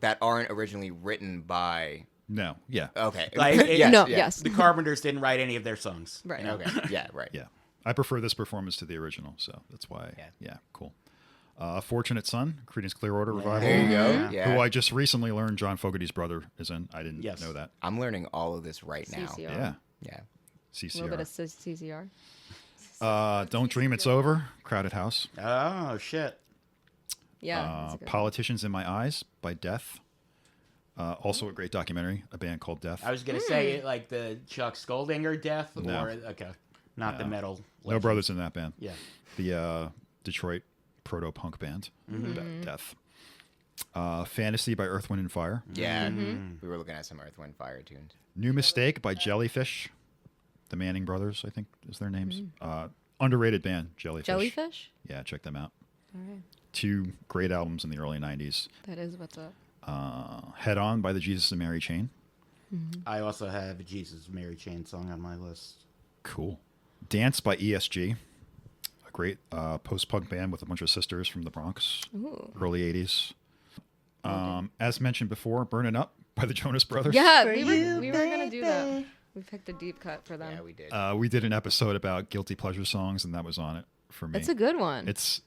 that aren't originally written by... No. Yeah. Okay. Like, No, yeah. yes. The Carpenters didn't write any of their songs. Right. Okay. Yeah, right. Yeah. I prefer this performance to the original, so that's why. Yeah. Cool. Fortunate Son, Creedence Clearwater Revival. There you go. Yeah. Yeah. Who I just recently learned John Fogerty's brother is in. I didn't Yes. know that. I'm learning all of this right now. CCR. Yeah. Yeah. A little bit of CCR. CCR. Don't Dream It's Over, Crowded House. Oh, shit. Yeah. that's a good one. Politicians in My Eyes by Death. Also a great documentary, a band called Death. I was going to say, like, the Chuck Skoldinger death? No. Or, okay. Not the metal. No legend. brothers in that band. Yeah. The Detroit proto-punk band, Death. Fantasy by Earth, Wind, and Fire. Yeah. We were looking at some Earth, Wind, Fire tunes. New Mistake by Jellyfish. The Manning Brothers, I think is their names. Underrated band, Jellyfish. Jellyfish? Yeah, check them out. All right. 2 great albums in the early 90s. That is what's up. Head On by the Jesus and Mary Chain. I also have a Jesus Mary Chain song on my list. Cool. Dance by ESG. A great post-punk band with a bunch of sisters from the Bronx. Ooh. Early 80s. As mentioned before, Burnin' Up by the Jonas Brothers. Yeah, we were going to do that. We picked a deep cut for them. Yeah, we did. We did an episode about guilty pleasure songs, and that was on it for me. It's a good one. It's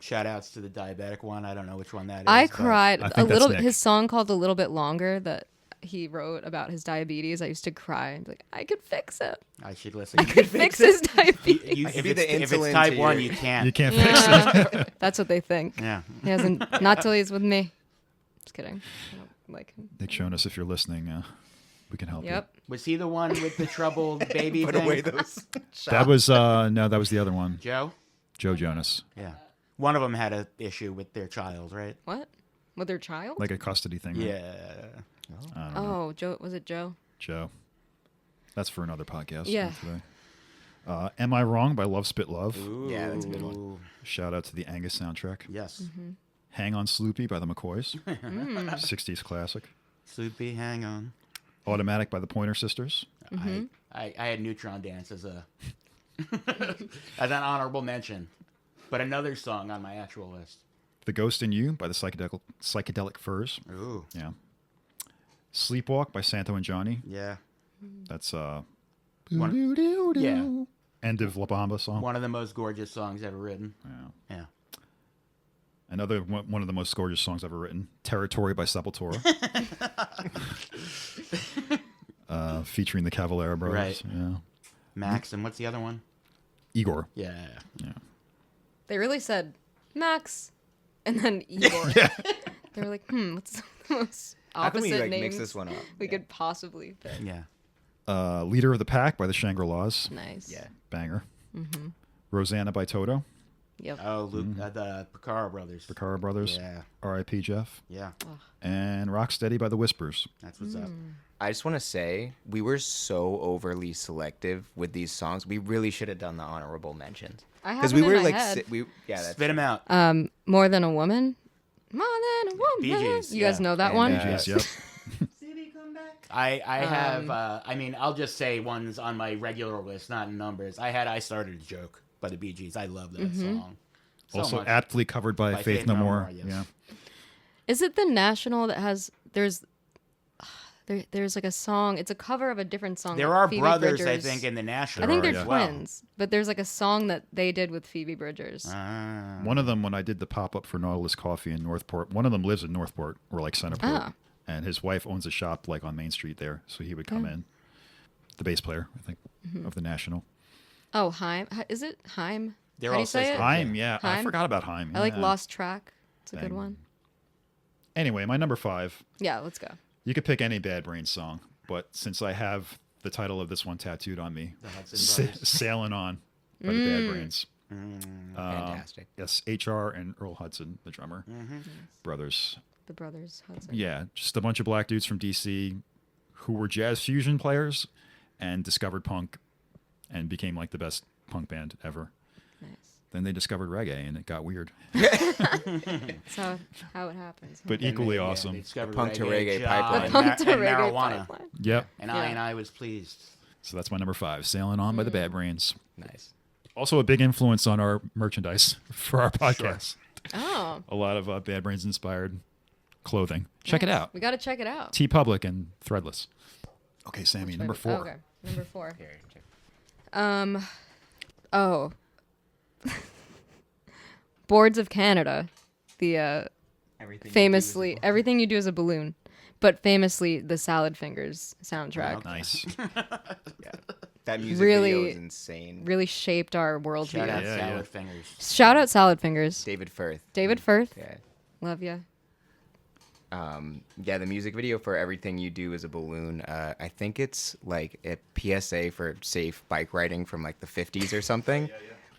Shout outs to the diabetic one. I don't know which one that is. I but- cried I a think that's little. Nick. His song called "A Little Bit Longer" that he wrote about his diabetes. I used to cry and be like, I could fix it. I should listen. I could fix his diabetes. You, Give if, me it's, the if it's insulin type to 1, your- you can't. you can't fix it. Yeah, that's what they think. Yeah. He hasn't. Not till he's with me. Just kidding. I don't like him. Nick Jonas, if you're listening, we can help Yep. Was he the one with the troubled baby Put thing? away those. you. That was no, that was the other one. Joe? Joe Jonas, Yeah. One of them had an issue with their child, right? What? With their child? like a custody thing. Right? Yeah. I don't know. Oh, Joe. Was it Joe? Joe. That's for another podcast. Yeah. Today. Am I Wrong by Love Spit Love. Yeah, that's a good one. Ooh. Shout out to the Angus soundtrack. Yes. Hang On Sloopy by the McCoys. 60s classic. Sloopy, hang on. Automatic by the Pointer Sisters. I had Neutron Dance as a as an honorable mention, but another song on my actual list. The Ghost in You by the Psychedelic Furs. Ooh, Yeah. Sleepwalk by Santo and Johnny. yeah. That's One- yeah. End of La Bamba song. One of the most gorgeous songs ever written. Yeah. Yeah. Another one of the most gorgeous songs ever written. Territory by Sepultura. Featuring the Cavalera brothers. Right. Yeah. Max, and what's the other one? Igor. Yeah. They really said Max, and then Igor. They were like, what's the most How can opposite we like names mix this one up? we could possibly pick? Yeah. Leader of the Pack by the Shangri-Las. Nice. Yeah. Banger. Rosanna by Toto. Yep. Oh, Luke, the Picaro brothers. Cara Brothers. Yeah. R.I.P. Jeff. Yeah. And Rocksteady by the Whispers. That's what's up. I just want to say we were so overly selective with these songs. We really should have done the honorable mentions I have because them we in were my like, head. that's Spit them out. More Than a Woman. More Than a Woman. Bee Gees, You guys yeah. know that And, one? Bee Gees, yep. I have, I mean, I'll just say ones on my regular list, not in numbers. I had I Started a Joke by the Bee Gees. I love that song. So Also much. aptly covered by Faith No More. yes. Yeah. Is it the National that has there's like a song, it's a cover of a different song. There like are Phoebe brothers, I Bridgers. think, in the National. I think they're yeah. twins, but there's like a song that they did with Phoebe Bridgers. Ah. One of them, when I did the pop-up for Nautilus Coffee in Northport, one of them lives in Northport or like Centerport. Ah. And his wife owns a shop like on Main Street there. So he would come in. The bass player, I think, of the National. Oh, Heim. Is it Heim? They're How do all you say it? sisters. Haim, yeah. I Haim? forgot about Haim. I like yeah. Lost Track. It's a good Bang. one. Anyway, my number 5. Yeah, let's go. You could pick any Bad Brains song, but since I have the title of this one tattooed on me, The Hudson Brothers. Sailing On by the Bad Brains. fantastic. Yes, HR and Earl Hudson, the drummer, brothers. The Brothers Hudson. Yeah, just a bunch of black dudes from DC who were jazz fusion players and discovered punk and became like the best punk band ever. Nice. Then they discovered reggae, and it got weird, That's how it happens. but equally awesome. They discovered Punk to reggae, reggae John, pipeline. The punk to and reggae marijuana. pipeline. Yep. And Yeah. I was pleased. So that's my number 5, Sailing On by the Bad Brains. Nice. Also a big influence on our merchandise for our podcast. Oh. A lot of Bad Brains inspired clothing. Check it out. We got to check it out. T Public and Threadless. Okay, Sammy, number 4. Okay, number 4. Here, check. Oh. Boards of Canada. The famously Everything You Do Is a Balloon, but famously the Salad Fingers soundtrack Nice. That music Really- video is insane. really shaped our worldview. Shout out Yeah, Salad yeah. Fingers. Shout out Salad Fingers. David Firth. David Firth. Yeah. Love ya. Yeah, the music video for Everything You Do Is a Balloon. I think it's like a PSA for safe bike riding from like the 50s or something.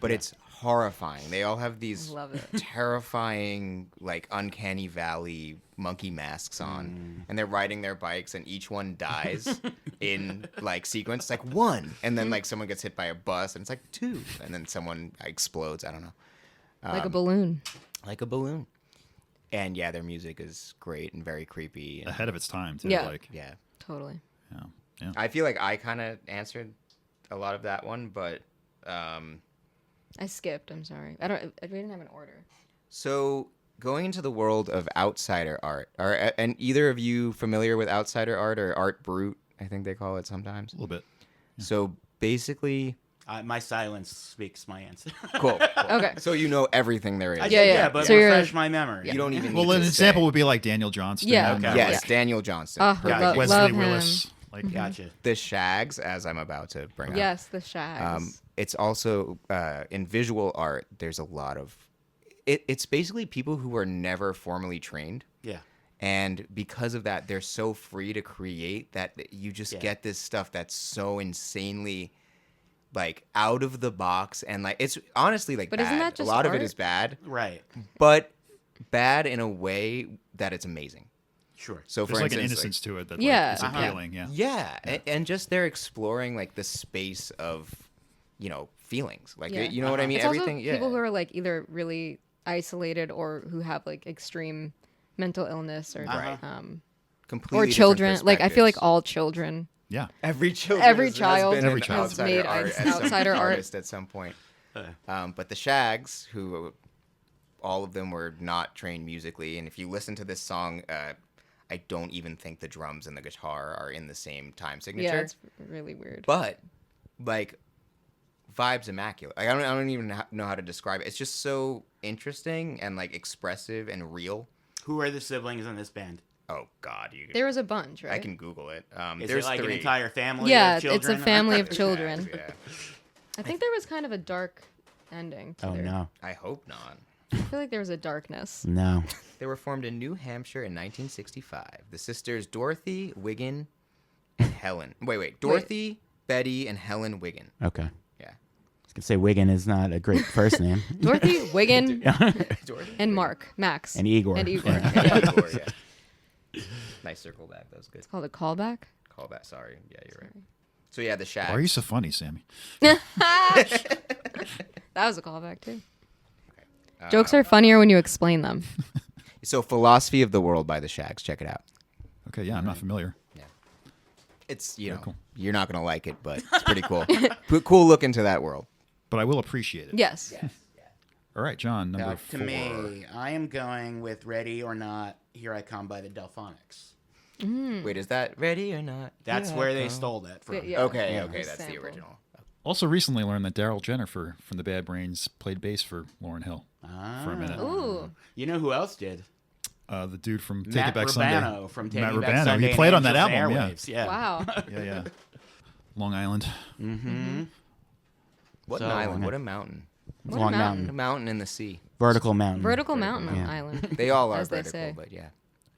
But it's horrifying. They all have these Love it. terrifying, like uncanny valley monkey masks on, and they're riding their bikes, and each one dies in like sequence. It's like 1, and then like someone gets hit by a bus, and it's like 2, and then someone explodes. I don't know, Like a balloon. like a balloon. And yeah, their music is great and very creepy. And, Ahead of its time, too. Yeah. Like, yeah, Totally. yeah. I feel like I kind of answered a lot of that one, but I skipped. I'm sorry. We didn't have an order. so going into the world of outsider art, and either of you familiar with outsider art or art brute? I think they call it sometimes. A little bit. So basically, My silence speaks my answer. cool. Okay. So you know everything there is. Yeah. but So you're- refresh my memory. You don't even. Well, need an to example say. would be like Daniel Johnston. Yeah. and, Okay. Yes, Yeah. Daniel Johnston. Oh, Perfect. love Wesley him. Willis. Like, Gotcha. The Shags, as I'm about to bring up. Yes, the Shags. It's also in visual art. There's a lot of. It's basically people who are never formally trained. Yeah. And because of that, they're so free to create that you just get this stuff that's so insanely, like, out of the box. And, like, it's honestly, like, But bad. isn't that just a lot of it art? is bad, Right. but bad in a way that it's amazing. Sure. So, for there's like an instance, innocence to it that Yeah. like, is appealing. Yeah. yeah, and just they're exploring, like, the space of, feelings. Like, Yeah. you know what I mean? It's Everything, also yeah. people who are like either really isolated or who have like extreme mental illness or Right. Completely or different children. Like I feel like perspectives. all children. Yeah. Every child Every child has, been Every an child. outsider made art at some outsider art. artist at some point. But the Shags, who all of them were not trained musically, and if you listen to this song, I don't even think the drums and the guitar are in the same time signature. Yeah, it's really weird. But like vibes immaculate. Like, I don't even know how to describe it. It's just so interesting and like expressive and real. Who are the siblings in this band? Oh God, There was a bunch, right? I can Google it. Is There's it like 3. an entire family? Yeah, of it's a children? family of Shags, children. yeah. I think there was kind of a dark ending. To Oh their, no, I hope not. I feel like there was a darkness. no. They were formed in New Hampshire in 1965. The sisters Dorothy, Wiggin, and Helen. Wait. Dorothy, Betty, and Helen Wiggin. Okay. Yeah. I was gonna say Wiggin is not a great first name. Dorothy, Wiggin, Dorothy, and Mark, Max, And Igor. And Igor. Igor, yeah. Nice circle back. That was good. It's called a callback. Call back. Sorry. Yeah, you're right. So yeah, the Shags. Why are you so funny, Sammy? That was a callback too. Jokes are funnier when you explain them. So Philosophy of the World by the Shags. Check it out. Okay, yeah, I'm not familiar. It's cool. you're not gonna like it, but it's pretty cool. Cool look into that world. But I will appreciate it. Yes. All right, John, number To 4. me, I am going with Ready or Not, Here I Come by the Delphonics. Wait, is that Ready or Not? That's Here where I they come. stole that from. Yeah. Okay, Yeah. okay, It's that's the sampled. original. Also recently learned that Daryl Jennifer from the Bad Brains played bass for Lauryn Hill Ah. for a minute. Ooh. You know who else did? The dude from Take Matt It Back Urbano Sunday. from Take Matt It Back Urbano. Sunday. He and played on that Angels album, and Airwaves. Yeah. Wow. Yeah. Long Island. Mm-hmm. What So, an island! yeah. What a mountain! What a Long mountain. A mountain in the sea. Vertical mountain. Vertical mountain Yeah. island. They all are As they vertical, say. but yeah.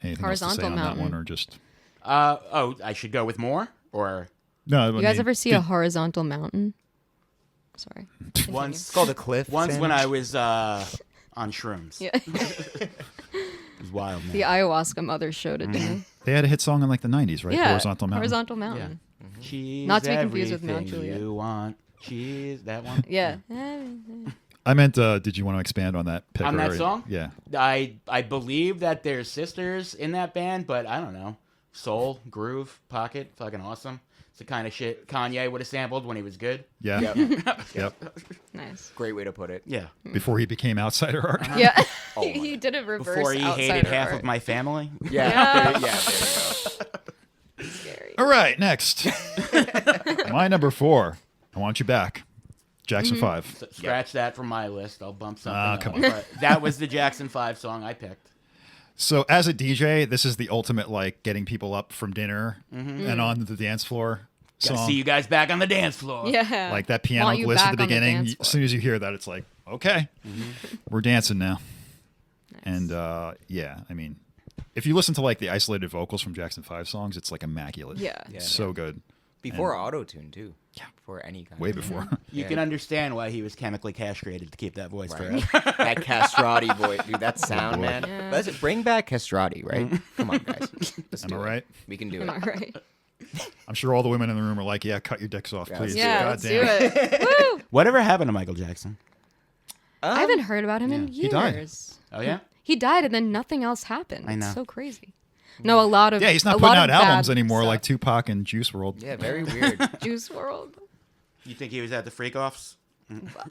Anything else to say Horizontal on that mountain. one, or just I should go with more? Or no? You guys ever see a horizontal mountain? Sorry. Continue. once It's called a cliff. once Sam. when I was on shrooms. Yeah. It was wild, man. The ayahuasca mother showed it to me. They had a hit song in like the '90s, right? Yeah. Horizontal Mountain. Horizontal mountain. She's Not to be confused with Mount everything Juliet. You want. She's that one. Yeah. I meant, did you want to expand on that pick? On that or- song? Yeah. I believe that there's sisters in that band, but I don't know. Soul, groove, pocket, fucking awesome. It's the kind of shit Kanye would have sampled when he was good. Yeah. Yep. Yep. Nice. Great way to put it. Yeah. Before he became outsider art. Yeah. Oh my he did a reverse Before he hated outsider half art. of my family. Yeah. There you go. Scary. All right, next. My number 4. I Want You Back. Jackson 5. Scratch that from my list. I'll bump something Ah, up. come on. But that was the Jackson 5 song I picked. So as a DJ, this is the ultimate like getting people up from dinner and on the dance floor Gotta song. see you guys back on the dance floor. Yeah. Like that piano Want you bliss at back the on the beginning. dance As soon as you hear that, it's like, okay, we're dancing now. And yeah, I mean, if you listen to like the isolated vocals from Jackson 5 songs, it's like immaculate. Yeah. It's so good. Before auto-tune, too. Yeah. Before any kind Way of... before. You Yeah. can understand why he was chemically castrated to keep that voice forever. That castrati voice. Dude, that sound, boy. man. Yeah. Let's bring back castrati, right? Come on, guys. Let's Am do I it. right? We can do Am I it. right? I'm sure all the women in the room are like, yeah, cut your dicks off, Yeah, please. Yeah, God let's damn. do it. Woo! Whatever happened to Michael Jackson? I haven't heard about him in He died. years. Oh, yeah? He died and then nothing else happened. I know. It's so crazy. No, a lot of Yeah, he's not a putting lot out of albums bad anymore stuff. like Tupac and Juice WRLD. Yeah, very weird. Juice World. You think he was at the freak offs?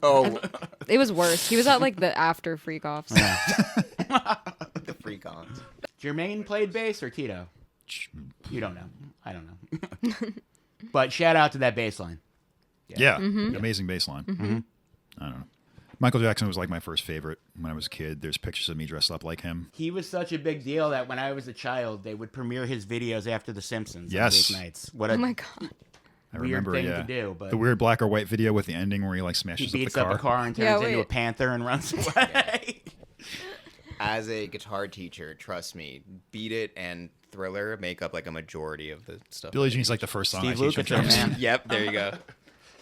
Oh, It was worse. He was at like the after freak offs. the freak-ons. Jermaine played bass or Tito? You don't know. I don't know. But shout out to that bass line. Yeah, Mm-hmm. amazing bass line. I don't know. Michael Jackson was like my first favorite when I was a kid. There's pictures of me dressed up like him. He was such a big deal that when I was a child, they would premiere his videos after The Simpsons Yes. on weeknights. What a Oh my god. I weird remember, thing yeah. to do, but the weird black or white video with the ending where he like he smashes beats up up the a car and turns Yeah, into a wait. panther and runs away. As a guitar teacher, trust me, Beat It and Thriller make up like a majority of the stuff. Billie Jean's like the first song Steve I teach on Lukather, drums. man. Yep, there you go.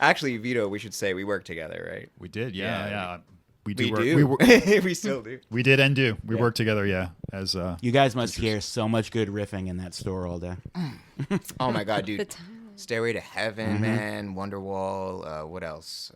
Actually, Vito, we should say we work together, right? We did, yeah. Yeah. We do. We work, do. We, We still do. we did and do. We Yeah. work together, yeah. As You guys must hear so much good riffing in that store all day. Oh my god, The dude. time. Stairway to Heaven, man. Wonderwall. What else?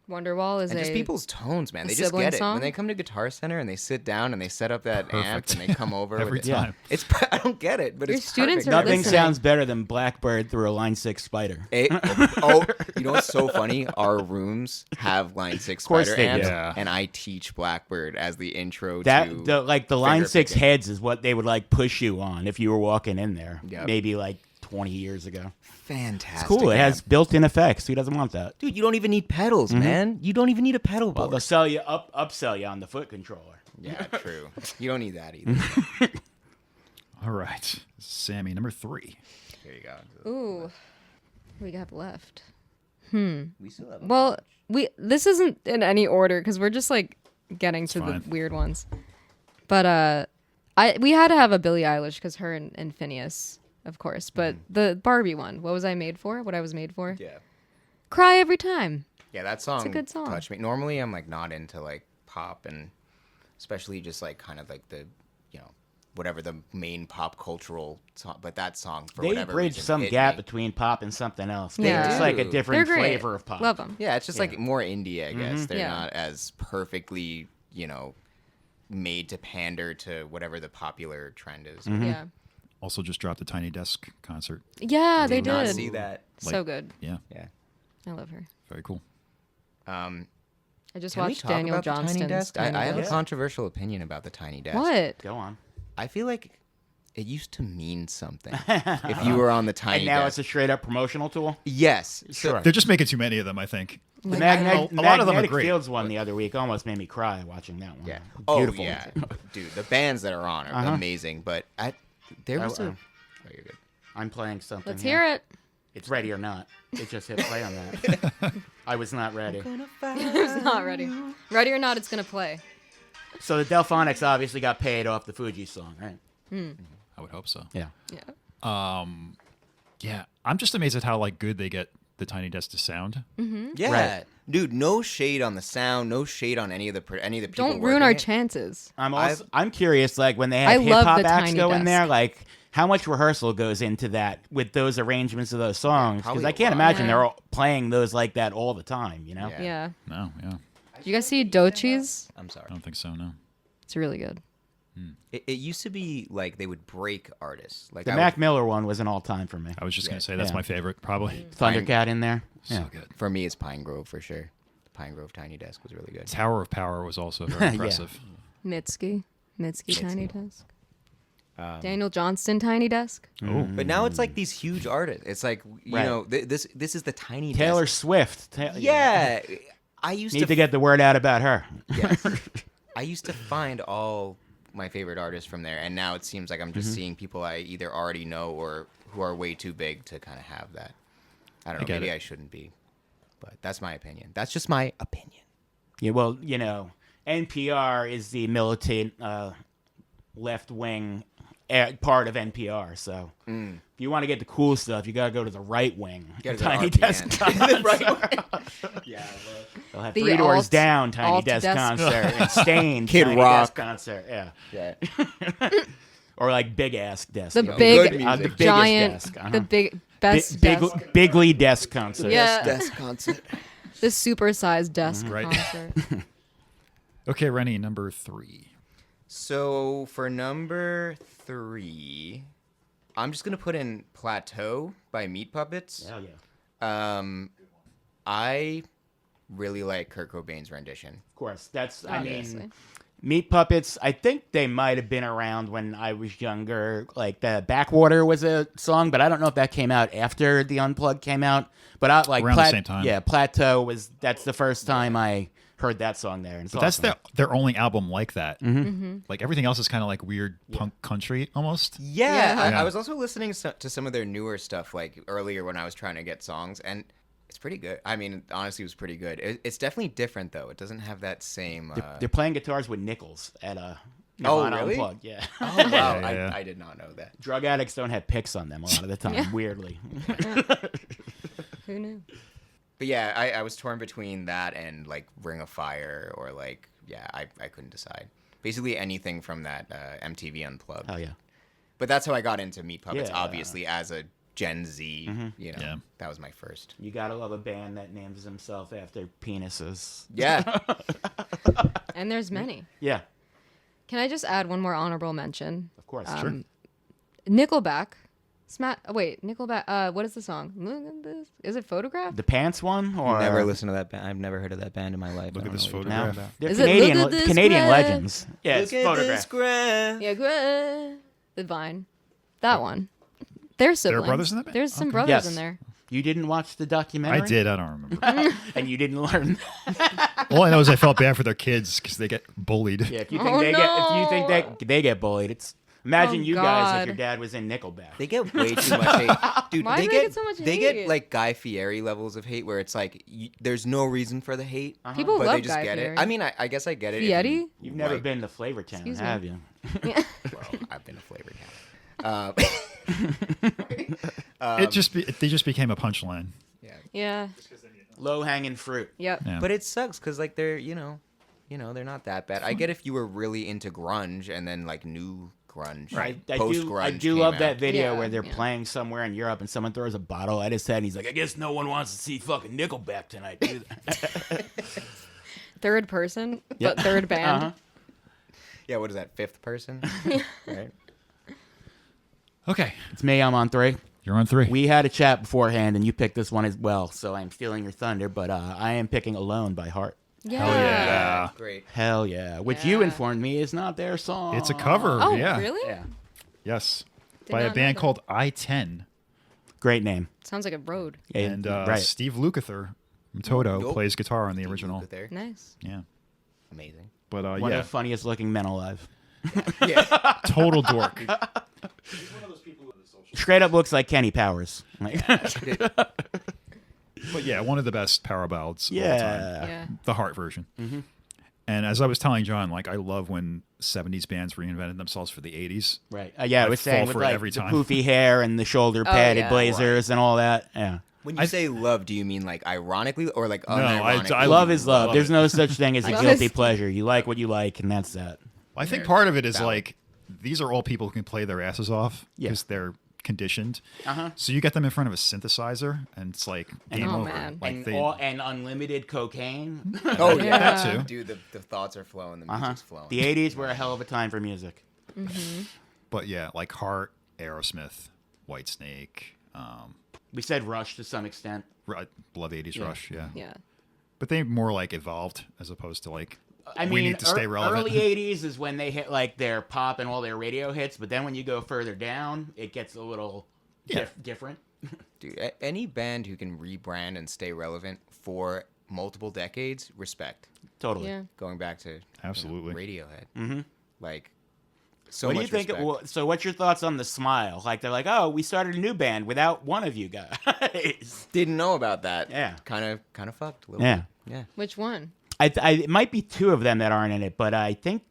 Wonderwall is And just a people's tones, man. a They just sibling get it song? when they come to Guitar Center and they sit down and they set up that amp Perfect. and they come over Every with it. time. It's I don't get it, but Your it's students perfect. are Nothing listening. sounds better than Blackbird through a Line 6 spider. Oh, you know what's so funny? Our rooms have Line 6 course spider they amps, do. Yeah. and I teach Blackbird as the intro That to the Line finger 6 picking. heads is what they would like push you on if you were walking in there. Yep. Maybe like 20 years ago. Fantastic. Cool. It amp. has built-in effects. Who doesn't want that? Dude, you don't even need pedals, man. You don't even need a pedal Well, board. they'll sell you upsell you on the foot controller. Yeah, true. You don't need that either. all right. Sammy, number 3. There you go. Ooh. What do we have left? We still have. Well, this isn't in any order because we're just like getting to fine. the weird ones. But we had to have a Billie Eilish because her and Phineas, of course. But the Barbie one, what was I made for? What I was made for? Yeah. Cry every time. Yeah, that song. a good song. Touched me. Normally, I'm like not into like pop and especially just like kind of like the whatever the main pop cultural song. But that song for They whatever bridge reason, some hit gap me. between pop and something else. Yeah. It's like a do. different They're great. flavor of pop. Love them. Yeah, it's just Yeah. like more indie, I guess. They're Yeah. not as perfectly made to pander to whatever the popular trend is. Yeah. Also just dropped a Tiny Desk concert. Yeah, they Did not did. see that. So good. Yeah, Yeah. I love her. very cool. I just Can we watched talk Daniel about the Tiny Johnston's Desk? Tiny I have a Desk. controversial opinion about the Tiny Desk. What? Go on. I feel like it used to mean something if you were on the Tiny And now Desk. it's a straight up promotional tool. Yes. So- Sure. They're just making too many of them, I think. The a lot of them are Magnetic great, Fields one the other week almost made me cry watching that one. Yeah. Beautiful. Oh, yeah. Dude, the bands that are on are amazing. But there was a... Oh, you're good. I'm playing something. Let's here. hear it. It's ready or not. It just hit play on that. I was not ready. It's not ready. Ready or not, it's gonna play. So the Delphonics obviously got paid off the Fuji song, right? I would hope so. Yeah. Yeah. Yeah, I'm just amazed at how like good they get the Tiny Desk to sound. Yeah. Right. Dude, no shade on the sound, no shade on any of the people Don't ruin working our it. chances. I'm curious, like when they I have hip love hop the acts Tiny go in there, Desk. like how much rehearsal goes into that with those arrangements of those songs? Because probably I a can't lot. imagine Yeah. they're all playing those like that all the time. You know? Yeah. Yeah. No, yeah. You guys see Dochi's? I'm sorry. I don't think so. No. It's really good. It used to be like they would break artists. Like The I Mac would, Miller one was an all-time for me. I was just Yeah. gonna say that's Yeah. my favorite, probably. Thundercat in there. Yeah. So good. for me, it's Pine Grove for sure. The Pine Grove Tiny Desk was really good. Tower of Power was also very impressive. Mitski Tiny Desk. Daniel Johnston Tiny Desk. Oh, But now it's like these huge artists. It's like you Right. know this is the Tiny Taylor Desk. Swift. Yeah, I used Need to get the word out about her. Yes. I used to find all my favorite artists from there, and now it seems like I'm just seeing people I either already know or who are way too big to kind of have that. I don't know. get Maybe it. I shouldn't be, but that's my opinion. That's just my opinion. Yeah, well, you know, NPR is the militant left-wing part of NPR. So if you want to get the cool stuff, you got to go to the right wing. Gotta go to Tiny RPN. Desk concert. Yeah, they'll have The Three Doors alt- Down Tiny alt Desk desk. concert and Stain Kid Tiny Rock. Desk concert. Yeah, Yeah. or like Big Ass Desk. The you know, big, good the music. biggest giant, desk. the big, best Big, desk. Bigly Desk concert. Yeah. Desk concert. The supersized desk Right. concert. okay, Rennie, number 3. So for number 3, I'm just gonna put in Plateau by Meat Puppets. Hell yeah. I really like Kurt Cobain's rendition. Of course, that's. Obviously. I mean, Meat Puppets. I think they might have been around when I was younger. Like the Backwater was a song, but I don't know if that came out after the Unplugged came out. But I like Around the same time. Yeah, Plateau was. That's the first time I heard that song there. And it's But that's awesome. their only album like that. Like everything else is kind of like weird punk country almost. Yeah, Yeah. I was also listening to some of their newer stuff like earlier when I was trying to get songs, and it's pretty good. I mean, honestly, it was pretty good. It's definitely different though. It doesn't have that same. They're playing guitars with nickels at a. Oh, Nirvana really? Unplugged. Yeah. Oh wow, Yeah. I did not know that. Drug addicts don't have picks on them a lot of the time. Yeah. Weirdly. Who knew? But yeah, I was torn between that and like Ring of Fire or like I couldn't decide. Basically anything from that MTV Unplugged. Hell yeah. But that's how I got into Meat Puppets. Yeah. Obviously, as a Gen Z, you know, Yeah. that was my first. You gotta love a band that names himself after penises. Yeah, And there's many. Yeah, Can I just add one more honorable mention? of course. Nickelback. Nickelback. What is the song? Look at this. Is it Photograph? The Pants one, or never listened to that band. I've never heard of that band in my life. Look I at don't this know what you're photograph. talking about. They're Is it Canadian, Look at this Canadian graph? legends. Yeah, it's Look at this Photograph. graph. Yeah, good. The Vine. That one. They're siblings. brothers in that band? There's some Okay. brothers Yes. in there. You didn't watch the documentary? I did. I don't remember. And you didn't learn. All I know is I felt bad for their kids because they get bullied. Yeah, if you think Oh, if you think no. that they get bullied, it's imagine Oh, you guys God. if your dad was in Nickelback. They get way too much hate, dude. Why they do they get get so much They hate? get like Guy Fieri levels of hate, where it's like there's no reason for the hate, People but love they just Guy get Fieri. it. I mean, I guess I get it. if Fieri? you You've never like- been to Flavortown, Excuse me. have you? Yeah. Well, I've been a flavor count. They just became a punchline. Yeah, Yeah. Low hanging fruit. Yep. Yeah. but it sucks because like they're they're not that bad. I get if you were really into grunge and then like new grunge, I post do, grunge. I do love that video Yeah, where they're yeah. playing somewhere in Europe and someone throws a bottle at his head and he's like, I guess no one wants to see fucking Nickelback tonight, do they? Third person, Yeah. but third band. Uh-huh. Yeah, what is that? Fifth person, right? Okay, It's me, I'm on 3. you're on 3. We had a chat beforehand and you picked this one as well, so I'm stealing your thunder, but I am picking Alone by Heart. Yeah. Hell yeah. Great. Hell yeah. Which you Yeah. informed me is not their song. It's a cover. Oh, yeah. really? Yeah. Yes. Did By a not know band that. called I-10. Great name. Sounds like a road. Yeah, And right. Steve Lukather from Toto Nope. plays guitar on the Steve original. Lukather. Nice. Yeah. Amazing. But One yeah, of the funniest looking men alive. Yeah. total dork. Straight up looks like Kenny Powers. Like, But yeah, one of the best power ballads of all time. yeah. Yeah. The Heart version. And as I was telling John, like I love when 70s bands reinvented themselves for the 80s. Right. Yeah, I I was saying fall with for it like every the time. poofy hair and the shoulder padded yeah. blazers and all that. Yeah. When you say love, do you mean like ironically or like I- unironically? I Love is love. love There's it. no such thing as a Love guilty is- pleasure. You like what you like, and that's that. I think part of it is Valid. like these are all people who can play their asses off Yeah. because they're conditioned. Uh-huh. So you get them in front of a synthesizer, and it's like game Oh, over. man. Like And unlimited cocaine. Oh Yeah. that too. Dude, the thoughts are flowing. The Uh-huh. music's flowing. The 80s were a hell of a time for music. But yeah, like Heart, Aerosmith, Whitesnake. We said Rush to some extent. Love 80s Yeah. Rush, yeah. Yeah. But they more like evolved as opposed to like I mean, we need to stay relevant. early 80s is when they hit like their pop and all their radio hits, but then when you go further down, it gets a little different. Dude, any band who can rebrand and stay relevant for multiple decades, respect. Totally. Yeah. Going back to Absolutely. Radiohead. Mm-hmm. Like, so What do much you think? respect. So, what's your thoughts on the Smile? Like, they're like, "Oh, we started a new band without one of you guys." Didn't know about that. Yeah. Kind of fucked a little Yeah. bit. Yeah. Which one? It might be two of them that aren't in it, but I think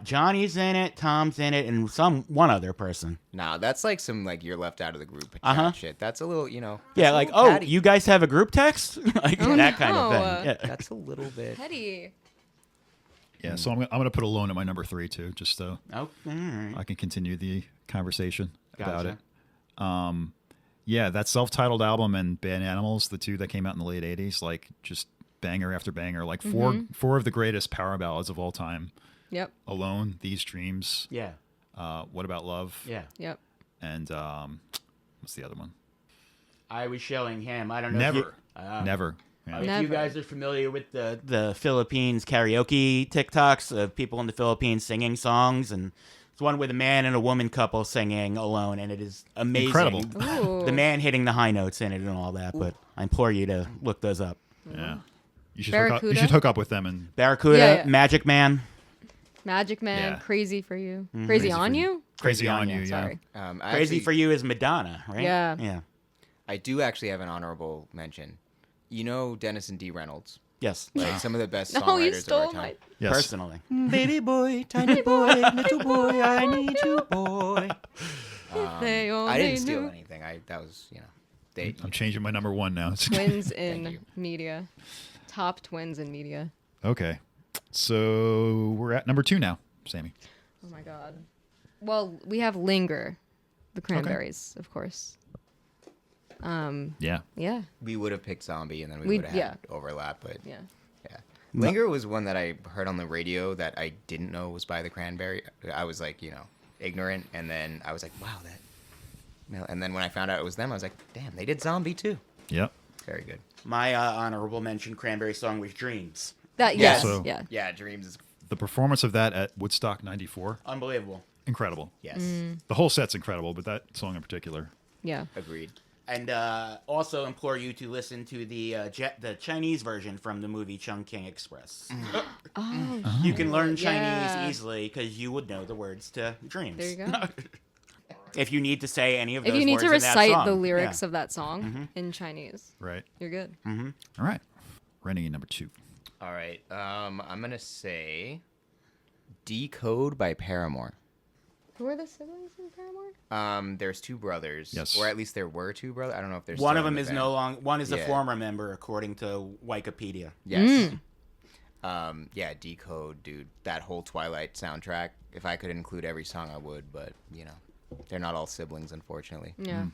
Johnny's in it, Tom's in it, and one other person. Nah, that's like some like you're left out of the group Uh-huh. shit. That's a little, Yeah, that's a like, little oh, catty. you guys have a group text, like Oh, that kind of no. thing. Yeah. That's a little bit. Petty. Yeah, so I'm gonna put Alone at my number 3 too, just so Oh, all right. I can continue the conversation about Gotcha. it. Yeah, that self-titled album and Bad Animals, the two that came out in the late 80s, like just banger after banger, like four of the greatest power ballads of all time. Yep. Alone, These Dreams, Yeah. What About Love, Yeah. Yep. and what's the other one? I was showing him. I don't know. Never. If you, Never. Yeah. If Never. you guys are familiar with the Philippines karaoke TikToks of people in the Philippines singing songs, and it's one with a man and a woman couple singing Alone, and it is amazing. Incredible. Ooh. The man hitting the high notes in it and all that, but I implore you to look those up. Yeah. You should Barracuda? hook up with them and Barracuda, Yeah, yeah. Magic Man. Magic Man, Yeah. Crazy for You. Mm-hmm. Crazy Crazy on for You? Crazy on You, You. Yeah. Sorry. I Crazy actually- for You is Madonna, right? Yeah. Yeah. I do actually have an honorable mention. You know Dennis and D. Reynolds, Yes. like some of the best No, songwriters you of our stole time. my. Yes. Personally. Baby boy, tiny boy, little boy, I need you, boy. They I only didn't steal knew. anything. That was, they. I'm changing my number 1 now. Twins you. in media. Top twins in media. Okay. So we're at number 2 now, Sammy. Oh my God. Well, we have Linger, the Cranberries, of course. Yeah. Yeah. We would have picked Zombie, and then we We'd- would have yeah. had overlap, but Yeah. yeah. Linger was one that I heard on the radio that I didn't know was by the Cranberry. I was like, ignorant, and then I was like, wow, that. And then when I found out it was them, I was like, damn, they did Zombie too. Yep. Very good. My honorable mention Cranberry song was Dreams. That, Yeah, yes. so- Yeah. Yeah, Dreams is The performance of that at Woodstock 94, Unbelievable. incredible. yes, The whole set's incredible, but that song in particular. Yeah. agreed. And also implore you to listen to the Chinese version from the movie Chungking Express. Oh, You can learn Yeah. Chinese easily because you would know the words to Dreams. there you go. If you need to say any of If those you need words to in that recite song. the lyrics Yeah. of that song in Chinese, Right. you're good. All right. Rennie, number 2. All right, I'm gonna say Decode by Paramore. Who are the siblings in Paramore? There's two brothers. Yes. Or at least there were two brothers. I don't know if there's One still of in them the is band. no longer. One is a Yeah. former member, according to Wikipedia. Yes. Yeah, Decode, dude. That whole Twilight soundtrack. If I could include every song, I would. But they're not all siblings, unfortunately. Yeah.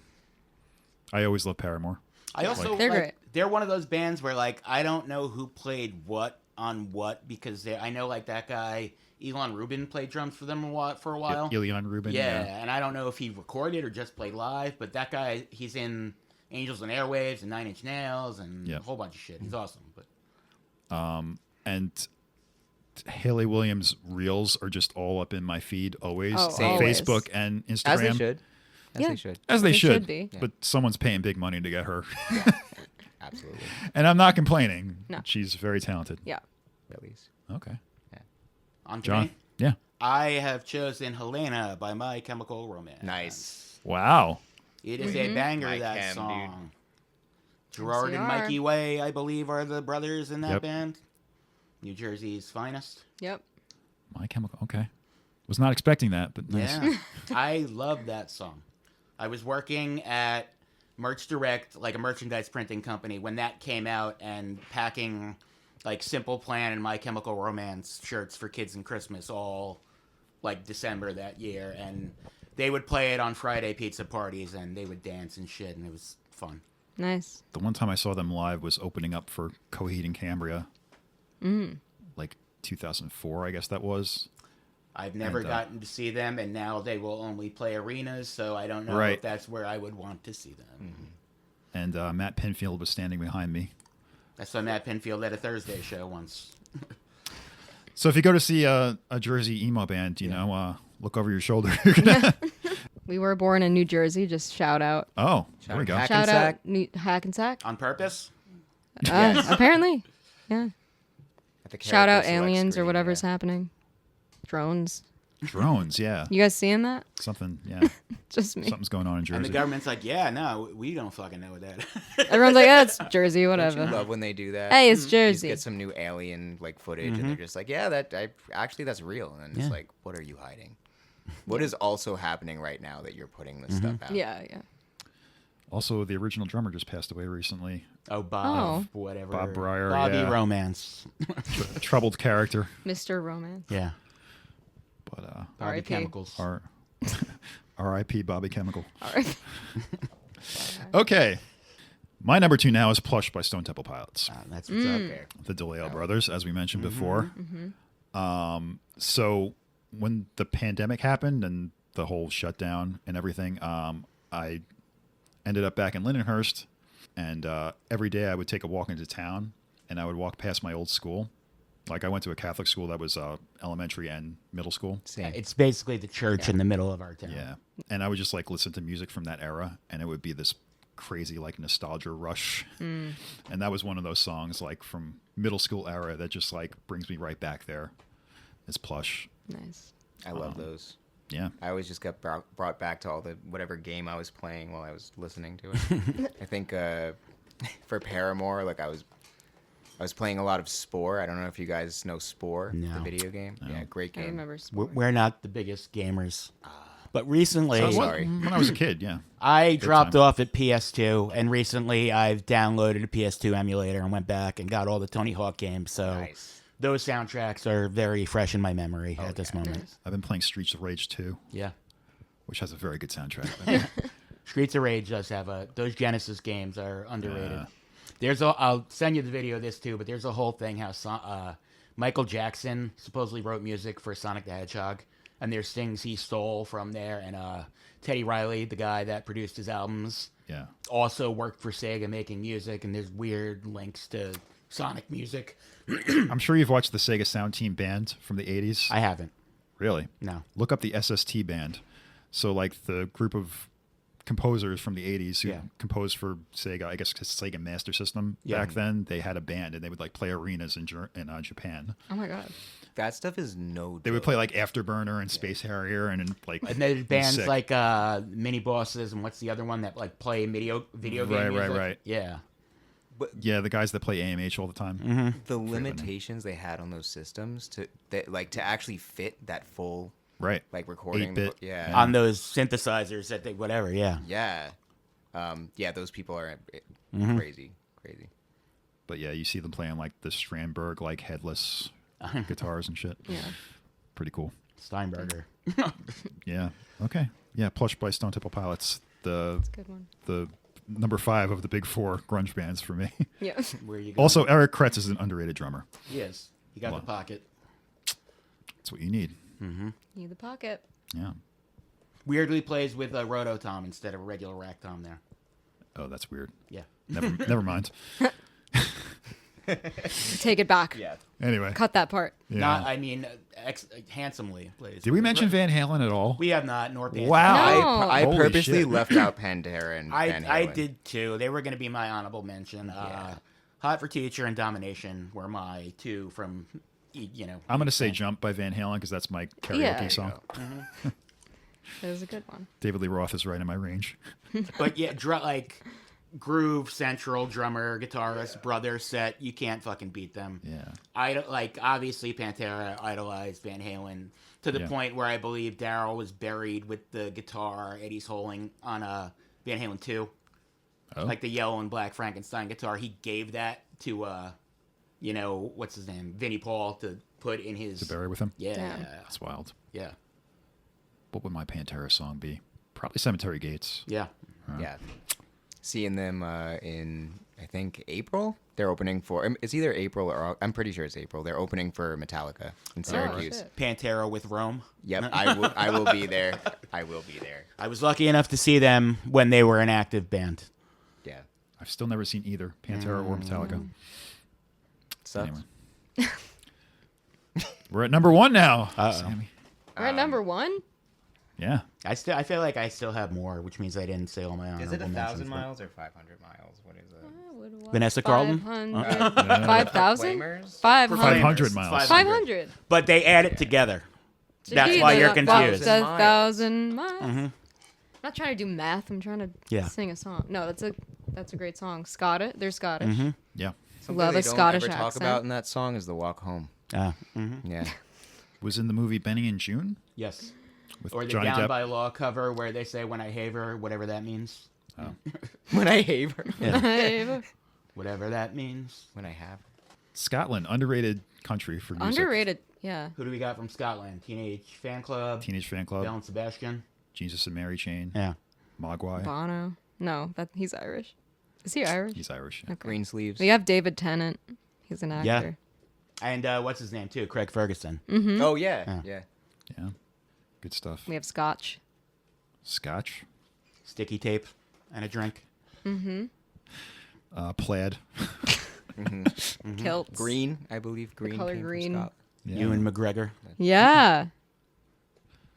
I always love Paramore. I also They're great. they're one of those bands where I don't know who played what on what because I know that guy Elon Rubin played drums for them for a while. Ilion Rubin. Yeah, and I don't know if he recorded or just played live, but that guy, he's in Angels and Airwaves and Nine Inch Nails and a whole bunch of shit. He's awesome. But And Haley Williams reels are just all up in my feed always Oh, on always. Facebook and Instagram. As they should. As Yeah. they should. As they They should. should be. But someone's paying big money to get her. Absolutely. And I'm not complaining. No. She's very talented. Yeah. At least. Okay. on to John? me. Yeah. I have chosen Helena by My Chemical Romance. Nice. Wow. It is a banger, My that Chem, song. Gerard and MCR. Mikey Way, I believe, are the brothers in that Yep. band. New Jersey's finest. Yep. My Chemical. Okay. Was not expecting that, but nice. Yeah. I love that song. I was working at Merch Direct, like a merchandise printing company, when that came out and packing Simple Plan and My Chemical Romance shirts for kids in Christmas all December that year. And they would play it on Friday pizza parties, and they would dance and shit, and it was fun. Nice. The one time I saw them live was opening up for Coheed and Cambria. Like 2004, I guess that was. I've never And, gotten to see them, and now they will only play arenas, so I don't know Right. if that's where I would want to see them. And Matt Pinfield was standing behind me. I saw Matt Pinfield at a Thursday show once. So if you go to see a Jersey emo band, you know, look over your shoulder. We were born in New Jersey. Just shout out. Oh, there we go. Hackensack. Shout out Hackensack. On purpose? Apparently. Yeah. At the Shout out character select aliens or screen, whatever's yeah. happening. Drones. Drones, yeah. You guys seeing that? Something, yeah. Just me. Something's going on in Jersey. And the government's like, yeah, no, we don't fucking know that. Everyone's like, yeah, it's Jersey, Don't whatever. you love when they do that? Hey, it's You just Jersey. get some new alien like footage, and they're just like, "Yeah, actually that's real." And it's Yeah. like, "What are you hiding? What is also happening right now that you're putting this stuff out?" Yeah, yeah. Also, the original drummer just passed away recently. Oh, Bob, whatever. Bob Breyer, Bobby yeah. Romance. A troubled character. Mr. Romance. Yeah. But Bobby R.I.P. Chemicals. R.I.P. Bobby Chemical. All right. Okay. My number 2 now is Plush by Stone Temple Pilots. That's what's up there. The DeLeo brothers, as we mentioned before. So when the pandemic happened and the whole shutdown and everything, I ended up back in Lindenhurst, and every day I would take a walk into town, and I would walk past my old school. Like I went to a Catholic school that was elementary and middle school. Same. It's basically the church in the middle of our town. Yeah. And I would just like listen to music from that era, and it would be this crazy like nostalgia rush. And that was one of those songs like from middle school era that just like brings me right back there. It's Plush. Nice. I love those. Yeah. I always just got brought back to all the whatever game I was playing while I was listening to it. I think for Paramore, like I was playing a lot of Spore. I don't know if you guys know Spore, the No. video game. Yeah, great I game. remember. We're not the biggest gamers. But recently, So sorry. When I was a kid, yeah. I dropped time. off at PS2, and recently I've downloaded a PS2 emulator and went back and got all the Tony Hawk games. So Nice. those soundtracks are very fresh in my memory at this moment. I've been playing Streets of Rage 2, Yeah. which has a very good soundtrack. Streets of Rage does have those Genesis games are underrated. Yeah. I'll send you the video of this too, but there's a whole thing how Michael Jackson supposedly wrote music for Sonic the Hedgehog, and there's things he stole from there, and Teddy Riley, the guy that produced his albums, Yeah. also worked for Sega making music, and there's weird links to Sonic music. I'm sure you've watched the Sega Sound Team band from the 80s. I haven't. Really? No. Look up the SST band. So like the group of composers from the 80s who Yeah. composed for Sega, I guess 'cause Sega Master System Yeah. back then, they had a band and they would like play arenas in Japan. Oh my god. That stuff is no. They would joke. play like Afterburner and Space Harrier and like And there's bands sick. like Mini Bosses, and what's the other one that like play video game Right, music? right. Yeah. yeah, the guys that play AMH all the time. Mm-hmm. the limitations they had on those systems to actually fit that full Right. like recording. 8-bit. Yeah. On those synthesizers that they whatever, yeah. Yeah. Yeah, those people are crazy. But yeah, you see them playing like the Strandberg like headless guitars and shit. Yeah. Pretty cool. Steinberger. Yeah. Okay. Yeah, Plush by Stone Temple Pilots. The Good one. number 5 of the big 4 grunge bands for me. Yeah. Where you go? Also, Eric Kretz is an underrated drummer. Yes. He got Wow. the pocket. That's what you need. Need the pocket. Yeah. Weirdly plays with a rototom instead of a regular rack tom there. Oh, that's weird. Yeah. Never mind. Take it back. Yeah. Anyway. Cut that part. Yeah. Not, I mean, handsomely plays. Did we mention Van Halen at all? We have not, nor Pantera. Wow. No. I Holy purposely shit. left out Pantera and Van I Halen. did too. They were going to be my honorable mention. Hot for Teacher and Domination were my two from, I'm going to say Jump by Van Halen because that's my karaoke Yeah. song. It was a good one. David Lee Roth is right in my range. But yeah, like groove central drummer, guitarist, brother set. You can't fucking beat them. Yeah. I like obviously Pantera idolized Van Halen to the Yeah. point where I believe Daryl was buried with the guitar Eddie's holding on Van Halen 2. Oh. Like the yellow and black Frankenstein guitar. He gave that to what's his name? Vinnie Paul to put in his To bury with him. Yeah. Damn. That's wild. Yeah. What would my Pantera song be? Probably Cemetery Gates. Yeah. Yeah. Seeing them in, I think, April. They're opening for, it's either April or, I'm pretty sure it's April. They're opening for Metallica in Syracuse. shit. Pantera with Rome. Yep, I will be there. I will be there. I was lucky enough to see them when they were an active band. Yeah. I've still never seen either Pantera or Metallica. Sucks. Anyway. We're at number 1 now, Uh-oh. Sammy. We're at number 1. Yeah. I feel like I still have more, which means I didn't say all my honorable Is it 1,000 mentions, but- miles or 500 miles? What is it? Vanessa Carlton? 500. 5,000? Flamers? 500. 500 miles. 500. But they add it together. To That's be why the- you're confused. Well, Miles. 1,000 miles. I'm not trying to do math. I'm trying to Yeah. sing a song. No, that's a great song. Scottish. They're Scottish. Yeah. Something Love they a Scottish don't ever talk accent. about in that song is the walk home. Yeah. Was in the movie Benny and June Yes. with Or the Johnny Down Depp. by Law cover where they say, when I have her, whatever that means. When I have her. Whatever that means. When I have her. Scotland, underrated country for music. Underrated. Yeah. Who do we got from Scotland? Teenage Fan Club. Teenage Fan Club, Belle and Sebastian. Jesus and Mary Chain, Yeah. Mogwai. Bono. No, he's Irish. Is he Irish? He's Irish. Okay. Green sleeves. We have David Tennant. He's an actor. And what's his name, too? Craig Ferguson. Oh, yeah. Yeah. Yeah. Good stuff. We have Scotch. Scotch. Sticky tape and a drink. Plaid. Kilts. Green, I believe. Green. color came from green. Scotland. Yeah. Ewan McGregor. Yeah.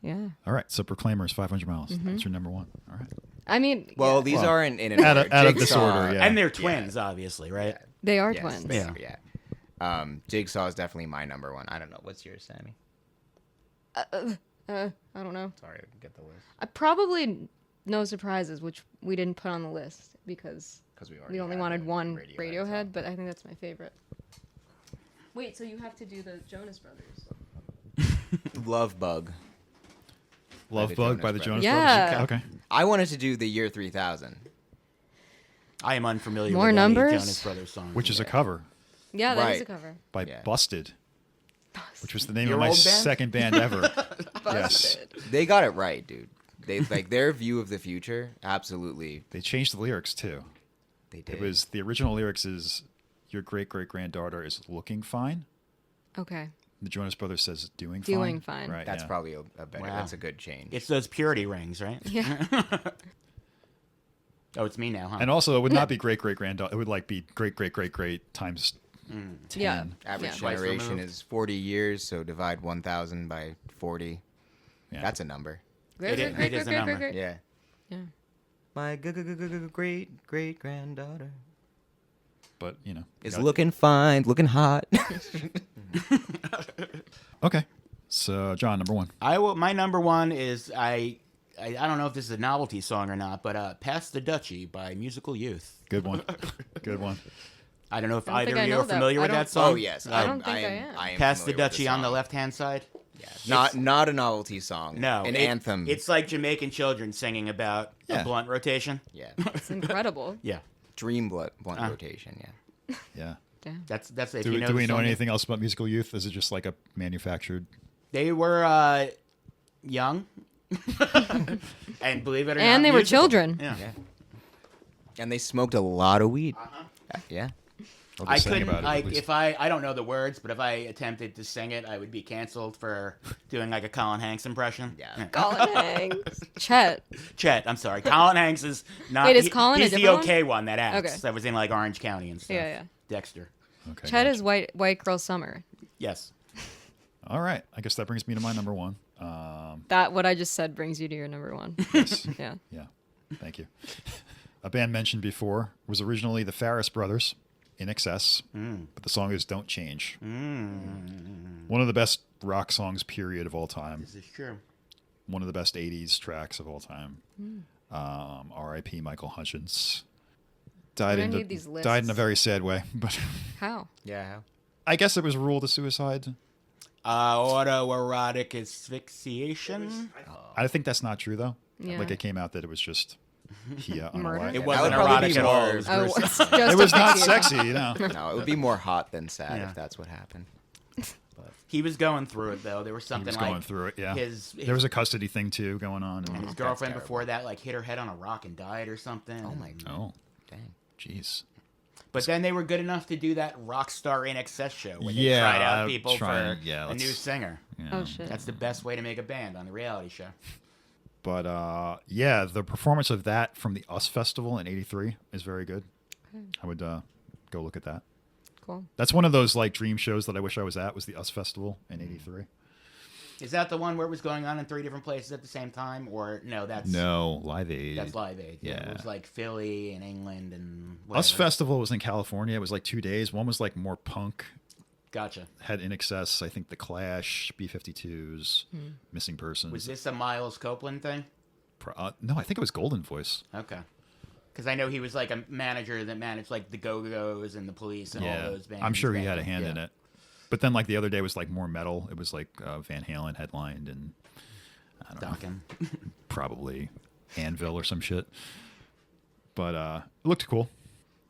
Yeah. All right. So Proclaimers, 500 miles. That's your number 1. All right. I mean, Well, yeah, these Well, aren't in an out of- order. out of Jigsaw- disorder, yeah. And they're twins, obviously, right? they are Yes, twins. they are, yeah. Jigsaw is definitely my number 1. I don't know. What's yours, Sammy? I don't know. Sorry, I didn't get the list. I probably No Surprises, which we didn't put on the list because we only had wanted the one Radiohead Radiohead, song. but I think that's my favorite. Wait, so you have to do the Jonas Brothers? Love Bug. Love the Bug Jonas by the Brothers. Jonas Yeah. Brothers. Okay. I wanted to do the year 3000. I am unfamiliar More with numbers? any Jonas Brothers songs. Which is a cover Yeah, that is Right. a cover. by Yeah. Busted, which was the name Your of my old band? second band ever. Yes. They got it right, dude. They like their view of the future. Absolutely, They changed the lyrics too. they did. It was the original lyrics is your great great granddaughter is looking fine. Okay. The Jonas Brothers says doing Doing fine. Right. That's yeah. probably a better. Wow. That's a good change. It's those purity rings, right? Yeah. Oh, it's me now, huh? And also, it would not be great great granddaughter. It would like be great great great great times 10. Yeah. Average Yeah. Twice generation removed. is 40 years, so divide 1,000 by 40. Yeah. That's a number. Great, It great, is great, a great, number. great, great. Yeah. Yeah. My great great granddaughter But you know, is got- looking fine, looking hot. Okay. So John, number 1. My number 1 is I don't know if this is a novelty song or not, but "Pass the Dutchie" by Musical Youth. Good one. Good one. I don't know if I don't either think of I you know are that. familiar I with don't- that song. Oh yes, I don't think I am. I am Pass the familiar with Dutchie on the song. left-hand side. Yeah. Not a novelty song. No, an it- anthem. It's like Jamaican children singing about Yeah. a blunt rotation. yeah, It's incredible. Yeah, dream blunt rotation. Yeah. Yeah. Damn. that's if Do, you know. do the we know song. anything else about Musical Youth? Is it just like a manufactured? They were young, and believe it or not, And they were musical. children. Yeah. Yeah. And they smoked a lot of weed. Yeah. Well, I just saying couldn't about it, at like least. if I don't know the words, but if I attempted to sing it, I would be canceled for doing like a Colin Hanks impression. Yeah. Colin Hanks. Chet. Chet, I'm sorry, Colin Hanks is not. Wait, is Colin a he's the different one? okay one that acts. Okay. That was in like Orange County and stuff. Yeah, yeah. Dexter. Okay, Chet gotcha. is White Girl Summer. Yes. All right. I guess that brings me to my number 1. That what I just said brings you to your number 1. Yes. Yeah. Yeah. Thank you. A band mentioned before was originally the Farris Brothers, In Excess, but the song is Don't Change. One of the best rock songs, period, of all time. This is true. One of the best 80s tracks of all time. R.I.P. Michael Hutchins. I need these lists. Died in a very sad way, but How? Yeah. I guess it was ruled a suicide. Autoerotic asphyxiation. I think that's not true, though. Yeah. Like, it came out that it was just he Murder? unalived. It That wasn't would probably erotic be at all. more- It was Oh, gruesome. it's just It was not asphyxiation. sexy, you know. No, it would be more hot than sad Yeah. if that's what happened. But he was going through it though. There was He something was like going through it. Yeah. his There was a custody thing too going on. and his girlfriend before that like hit her head on a rock and died or something. Oh my god. Oh, Dang. jeez. But then they were good enough to do that Rockstar In Excess show where they Yeah, tried out I'm people trying- for yeah, a new let's- singer. Yeah. Oh shit. That's the best way to make a band on the reality show. But yeah, the performance of that from the US Festival in '83 is very good. I would go look at that. Cool. That's one of those like dream shows that I wish I was at. Was the US Festival in '83? Is that the one where it was going on in 3 different places at the same time, or no? No, Live Aid. That's Live Aid. Yeah. It was like Philly and England and US whatever. Festival was in California. It was like 2 days. One was like more punk. Gotcha. Had In Excess, I think The Clash, B-52s, Missing Persons. Was this a Miles Copeland thing? No, I think it was Golden Voice. Okay. Because I know he was like a manager that managed like the Go-Go's and the Police and all those bands. I'm sure he back had a then. hand in it. But then like the other day was like more metal. It was like Van Halen headlined and I don't know, Duncan. probably Anvil or some shit. But it looked cool.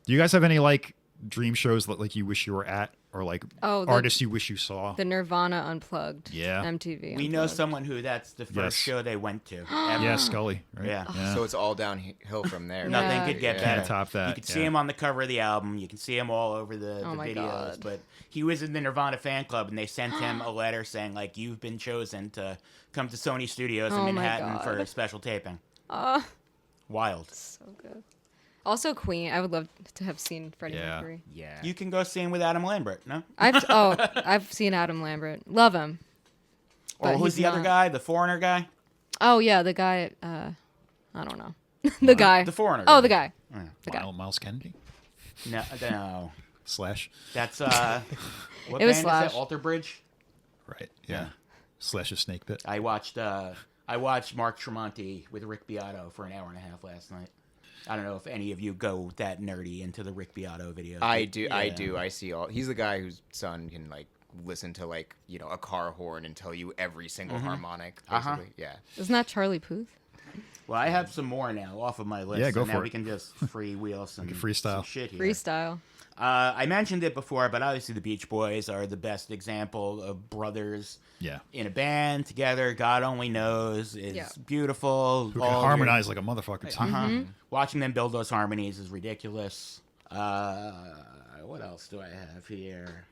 Do you guys have any like dream shows that like you wish you were at, or like artists you wish you saw? The Nirvana Unplugged. Yeah. MTV. We know Unplugged. someone who that's the first Yes. show they went to. ever. Yeah, Scully. Right? Yeah. So it's all downhill from there. Nothing Yeah. could get Yeah. better. Can't top that. You can see yeah. him on the cover of the album. You can see him all over the Oh my videos. God. But he was in the Nirvana fan club, and they sent him a letter saying, like, you've been chosen to come to Sony Studios in Oh my Manhattan for a God. special taping. Oh, Wild. so good. Also, Queen. I would love to have seen Freddie Yeah. Mercury. Yeah. You can go see him with Adam Lambert, no? I've seen Adam Lambert. Love him. Or But who's he's the other not- guy? The foreigner guy? Oh yeah, the guy. I don't know. The guy. The foreigner Oh, guy. the guy. Yeah. The guy. Miles Kennedy No. Slash. That's, what It was band is Slash. that? Alter Bridge? Right. Yeah. Slash's Snake Pit. I watched Mark Tremonti with Rick Beato for an hour and a half last night. I don't know if any of you go that nerdy into the Rick Beato videos. I do. I Yeah. do. I see all. He's the guy whose son can like listen to like a car horn and tell you every single harmonic. Basically. Yeah. Isn't that Charlie Puth? Well, I have some more now off of my list. Yeah, go so now for we it. can just freewheel some, can freestyle. some shit here. Freestyle. I mentioned it before, but obviously the Beach Boys are the best example of brothers Yeah. in a band together. God Only Knows is Yeah. beautiful. Who can harmonize like a motherfucker too. Uh-huh. Watching them build those harmonies is ridiculous. What else do I have here?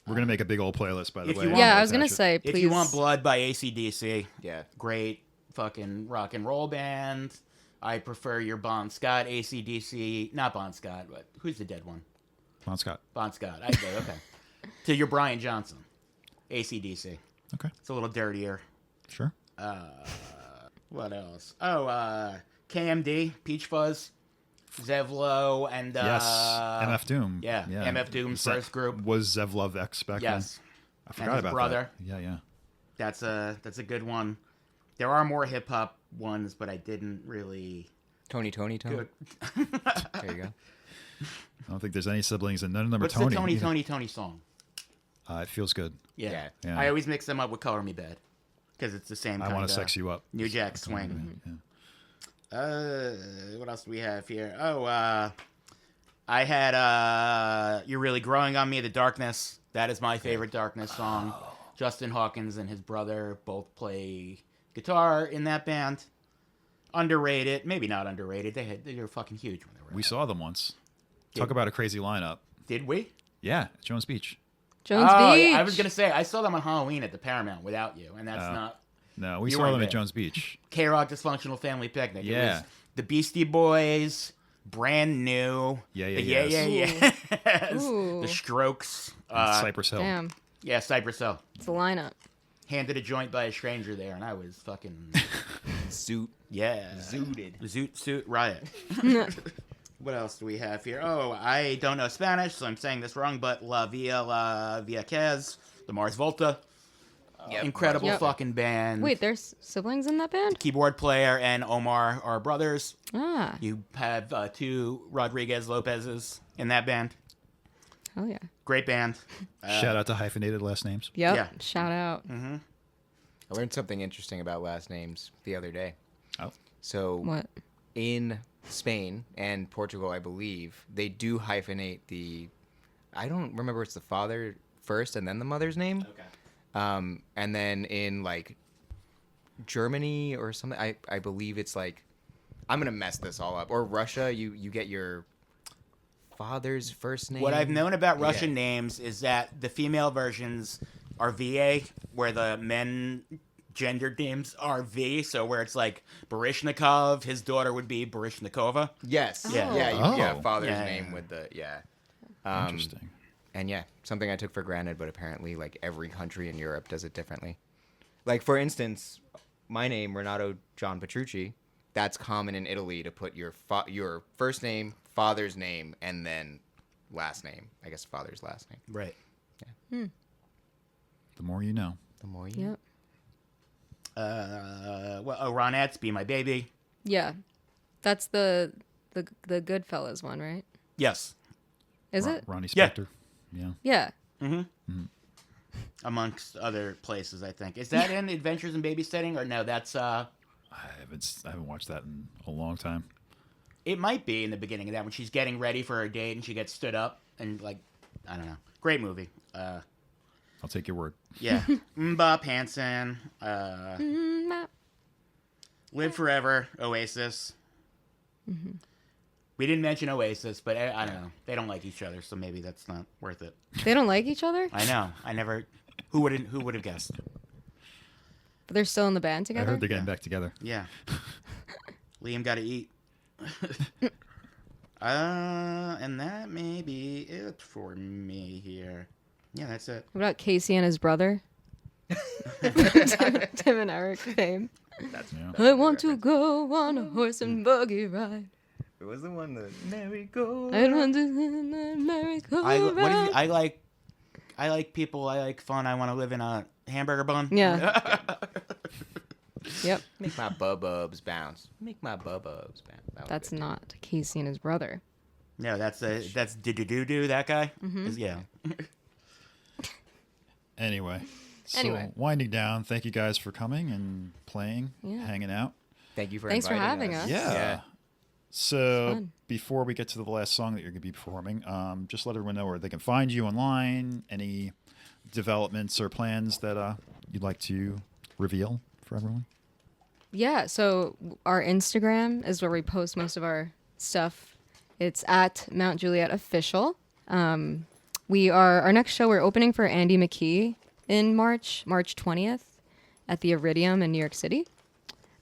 We're gonna make a big old playlist, by the If way. you want- Yeah, I was gonna Attach it. say, please. If you want Blood by AC/DC, Yeah. great fucking rock and roll band. I prefer your Bon Scott AC/DC, not Bon Scott, but who's the dead one? Bon Scott. Bon Scott. I say okay. To your Brian Johnson, AC/DC. Okay. It's a little dirtier. Sure. What else? Oh, KMD, Peach Fuzz, Zevlo, and Yes. MF Doom. yeah, MF Doom's first group. Was Zevlov X back then? Yes, I forgot his about brother. that. Yeah, yeah. that's a good one. There are more hip hop ones, but I didn't really. Tony. Good. There you go. I don't think there's any siblings, and none of them What's are Tony. the Tony either. Tony Tony song? It feels good. Yeah. Yeah. I always mix them up with Color Me Bad because it's the same. I want to sex you up. New Jack Swing. Yeah. What else do we have here? Oh, I had You're Really Growing on Me, The Darkness. That is my favorite Darkness song. Justin Hawkins and his brother both play guitar in that band. Underrated, maybe not underrated. They were fucking huge when they were. We saw them once. Yeah. Talk about a crazy lineup. Did we? Yeah, at Jones Beach. Jones Oh, Beach. yeah, I was gonna say I saw them on Halloween at the Paramount without you, and that's Oh. not No, we You saw weren't them at there. Jones Beach. K-Rock Dysfunctional Family Picnic. It Yeah. was the Beastie Boys, brand new. Yeah, The yeah, yeah. Ooh. The Strokes. Cypress Hill. Damn, Yeah, Cypress Hill. it's a lineup. Handed a joint by a stranger there, and I was fucking Suit. yeah, Zooted. Zoot suit riot. What else do we have here? Oh, I don't know Spanish, so I'm saying this wrong. But La Via Quez, the Mars Volta, Yep. incredible Yep. fucking band. Wait, there's siblings in that band? Keyboard player and Omar are brothers. Ah, You have 2 Rodriguez Lopez's in that band. hell yeah. Great band. Shout out to hyphenated last names. Yep. Yeah. Shout out. I learned something interesting about last names the other day. Oh. So What? in Spain and Portugal, I believe, they do hyphenate the. I don't remember if it's the first and then the mother's name. Okay. And then in like Germany or something, I believe it's like, I'm gonna mess this all up. Or Russia, you get your father's first name. What I've known about Russian names is that the female versions are VA, where the men gendered names are V. So where it's like Barishnikov, his daughter would be Barishnikova. Yes. Yeah. Yeah. Oh. Father's Yeah. name with the Interesting. And yeah, something I took for granted, but apparently like every country in Europe does it differently. Like for instance, my name Renato John Petrucci, that's common in Italy to put your first name, father's name, and then last name. I guess father's last name. Right. The more you know. The more you. Yep. Ronettes, Be My Baby. Yeah. That's the Goodfellas one, right? Yes. Is it? Ronnie Yeah. Spector. Yeah. Yeah. Amongst other places, I think. Is that in Adventures in Babysitting, or no? That's I haven't watched that in a long time. it might be in the beginning of that when she's getting ready for her date and she gets stood up and like, I don't know. Great movie. I'll take your word. Yeah. Mbop Hansen. Live Forever. Oasis. We didn't mention Oasis, but I don't know. They don't like each other, so maybe that's not worth it. They don't like each other, I know. I never. Who would have guessed? but they're still in the band I together. heard they're getting back together. Yeah. Liam got to eat. And that may be it for me here. Yeah, that's it. What about Casey and his brother? Tim and Eric fame. That's Yeah. I want to go on a horse and buggy ride. It was the one that merry-go. I want to merry-go-round. I like people. I like fun. I want to live in a hamburger bun. Yeah. Yep. Make my bububs bounce. Make my bububs bounce. That was That's good. not Casey and his brother. No, that's do that guy. Yeah. Anyway. So Anyway. winding down. Thank you guys for coming and playing, Yeah. hanging out. Thank you for Thanks for inviting having us. Yeah. So fun. before we get to the last song that you're going to be performing, just let everyone know where they can find you online. Any developments or plans that you'd like to reveal for everyone? Yeah, so our Instagram is where we post most of our stuff. It's at Mount Juliet Official. Our next show, we're opening for Andy McKee in March 20th at the Iridium in New York City.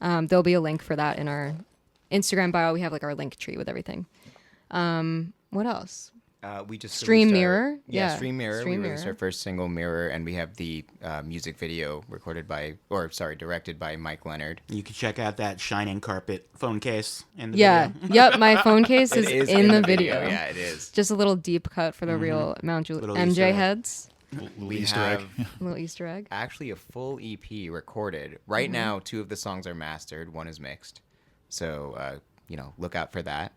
There'll be a link for that in our Instagram bio. We have like our link tree with everything. What else? We just Stream released Mirror? Yeah, Yeah, Stream Mirror. Stream We released Mirror. our first single, Mirror, and we have the music video directed by Mike Leonard. You can check out that shining carpet phone case in the Yeah. video. Yep, my phone case is, It is in the video. Yeah, it is. Just a little deep cut for the real Mount Juliet Little Easter MJ egg. heads. Little We Easter have egg. A little Easter egg. actually a full EP recorded. Right now, 2 of the songs are mastered, 1 is mixed. So, look out for that.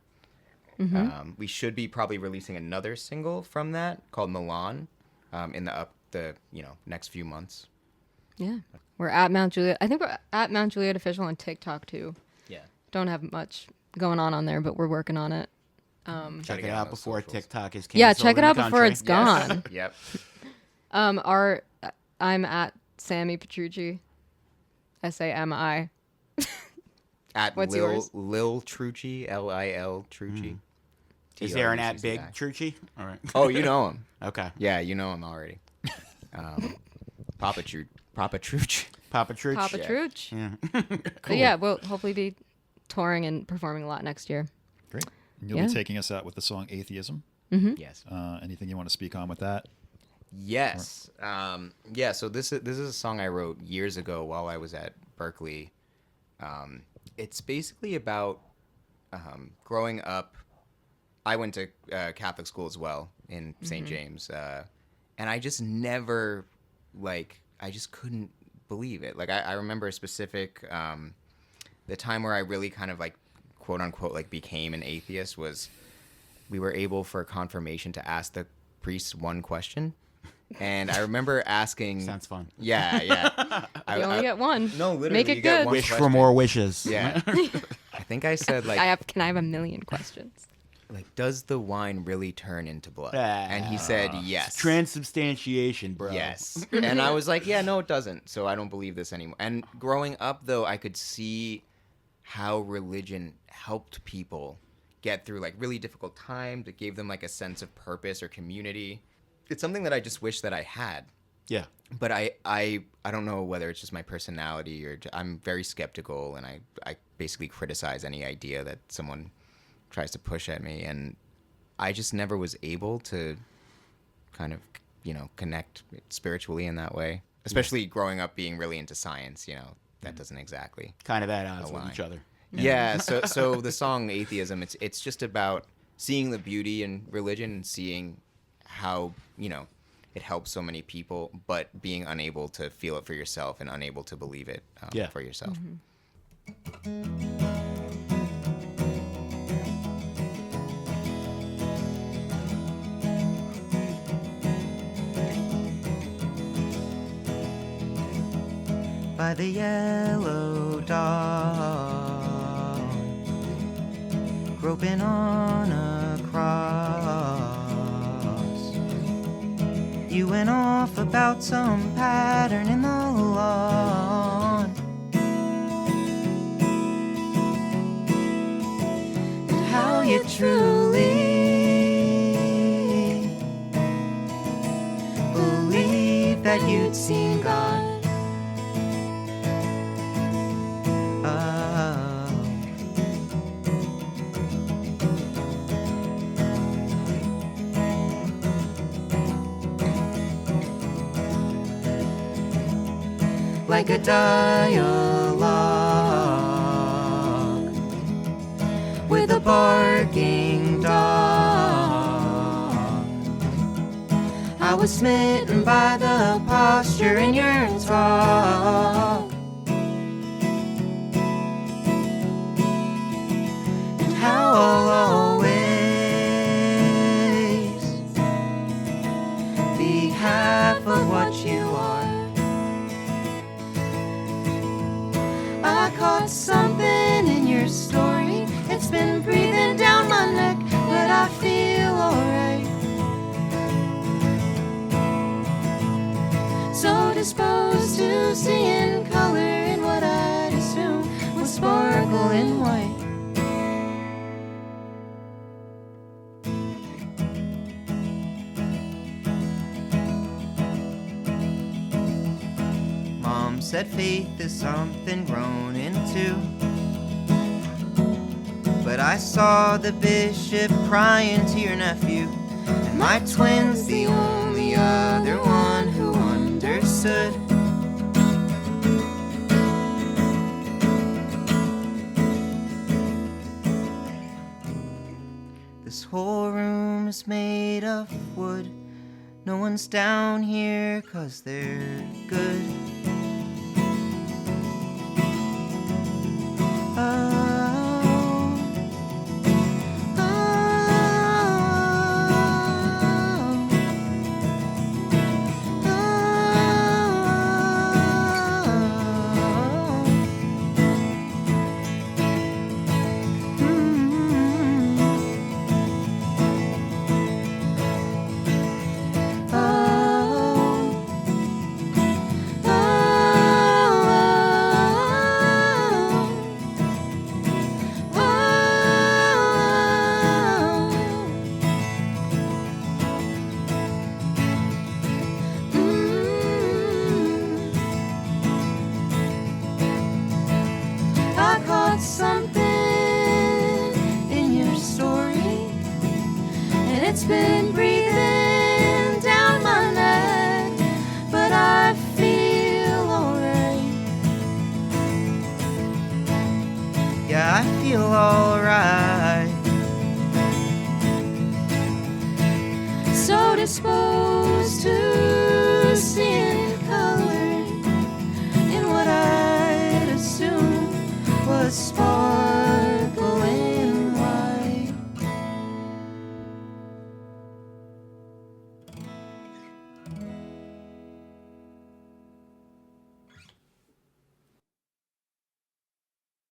We should be probably releasing another single from that called Milan in the next few months. Yeah. We're at Mount Juliet. I think we're at Mount Juliet Official on TikTok too. Yeah. Don't have much going on there, but we're working on it. Check get it on out those before socials. TikTok is canceled. Yeah, check it in the out before country. it's gone. Yep. I'm at Sammy Petrucci. SAMI. At What's Lil yours? Lil Trucci, Lil Trucci. Is there an TRUCCI. at Big Trucci? All right. Oh, you know him. Okay. Yeah, you know him already. Papa Trucci. Papa Trucci. Papa Yeah. Truch. Yeah. But yeah, we'll hopefully be touring and performing a lot next year. Great. And you'll Yeah. be taking us out with the song Atheism. Yes. Anything you want to speak on with that? Yes. So this is a song I wrote years ago while I was at Berkeley. It's basically about growing up. I went to Catholic school as well in St. James, and I just never I just couldn't believe it. I remember a specific the time where I really kind of quote unquote became an atheist was we were able for confirmation to ask the priest one question. And I remember asking. Sounds fun. Yeah. You only get one. No, literally, Make it you get good. one Wish for question. more wishes. Yeah. I think I said Can I have a million questions? like, does the wine really turn into blood? Ah. And he said, yes. Transubstantiation, bro. Yes. And I was like, yeah, no, it doesn't. So I don't believe this anymore. And growing up, though, I could see how religion helped people get through like really difficult times. It gave them like a sense of purpose or community. It's something that I just wish that I had. Yeah. But I don't know whether it's just my personality or I'm very skeptical, and I basically criticize any idea that someone tries to push at me, and I just never was able to kind of, connect spiritually in that way. Especially growing up being really into science, that doesn't exactly Kind of at odds with align. each other. Yeah, so the song Atheism, it's just about seeing the beauty in religion and seeing how, it helps so many people, but being unable to feel it for yourself and unable to believe it for yourself. By the yellow dawn, groping on a cross, you went off about some pattern in the lawn, and how you truly believed that you'd seen God. Like a dialogue with a barking dog, I was smitten by the posture in your talk, and how I'll always be half of what you are. I caught something in your story. It's been breathing down my neck, but I feel alright. So disposed to seeing color in what I'd assume was sparkle in white. Mom said faith is something grown into, but I saw the bishop crying to your nephew, and my twin's the only other one who understood. This whole room is made of wood. No one's down here 'cause they're good. It's been breathing down my neck, but I feel alright. Yeah, I feel alright. So disposed to seeing color in what I'd assume was sparkle.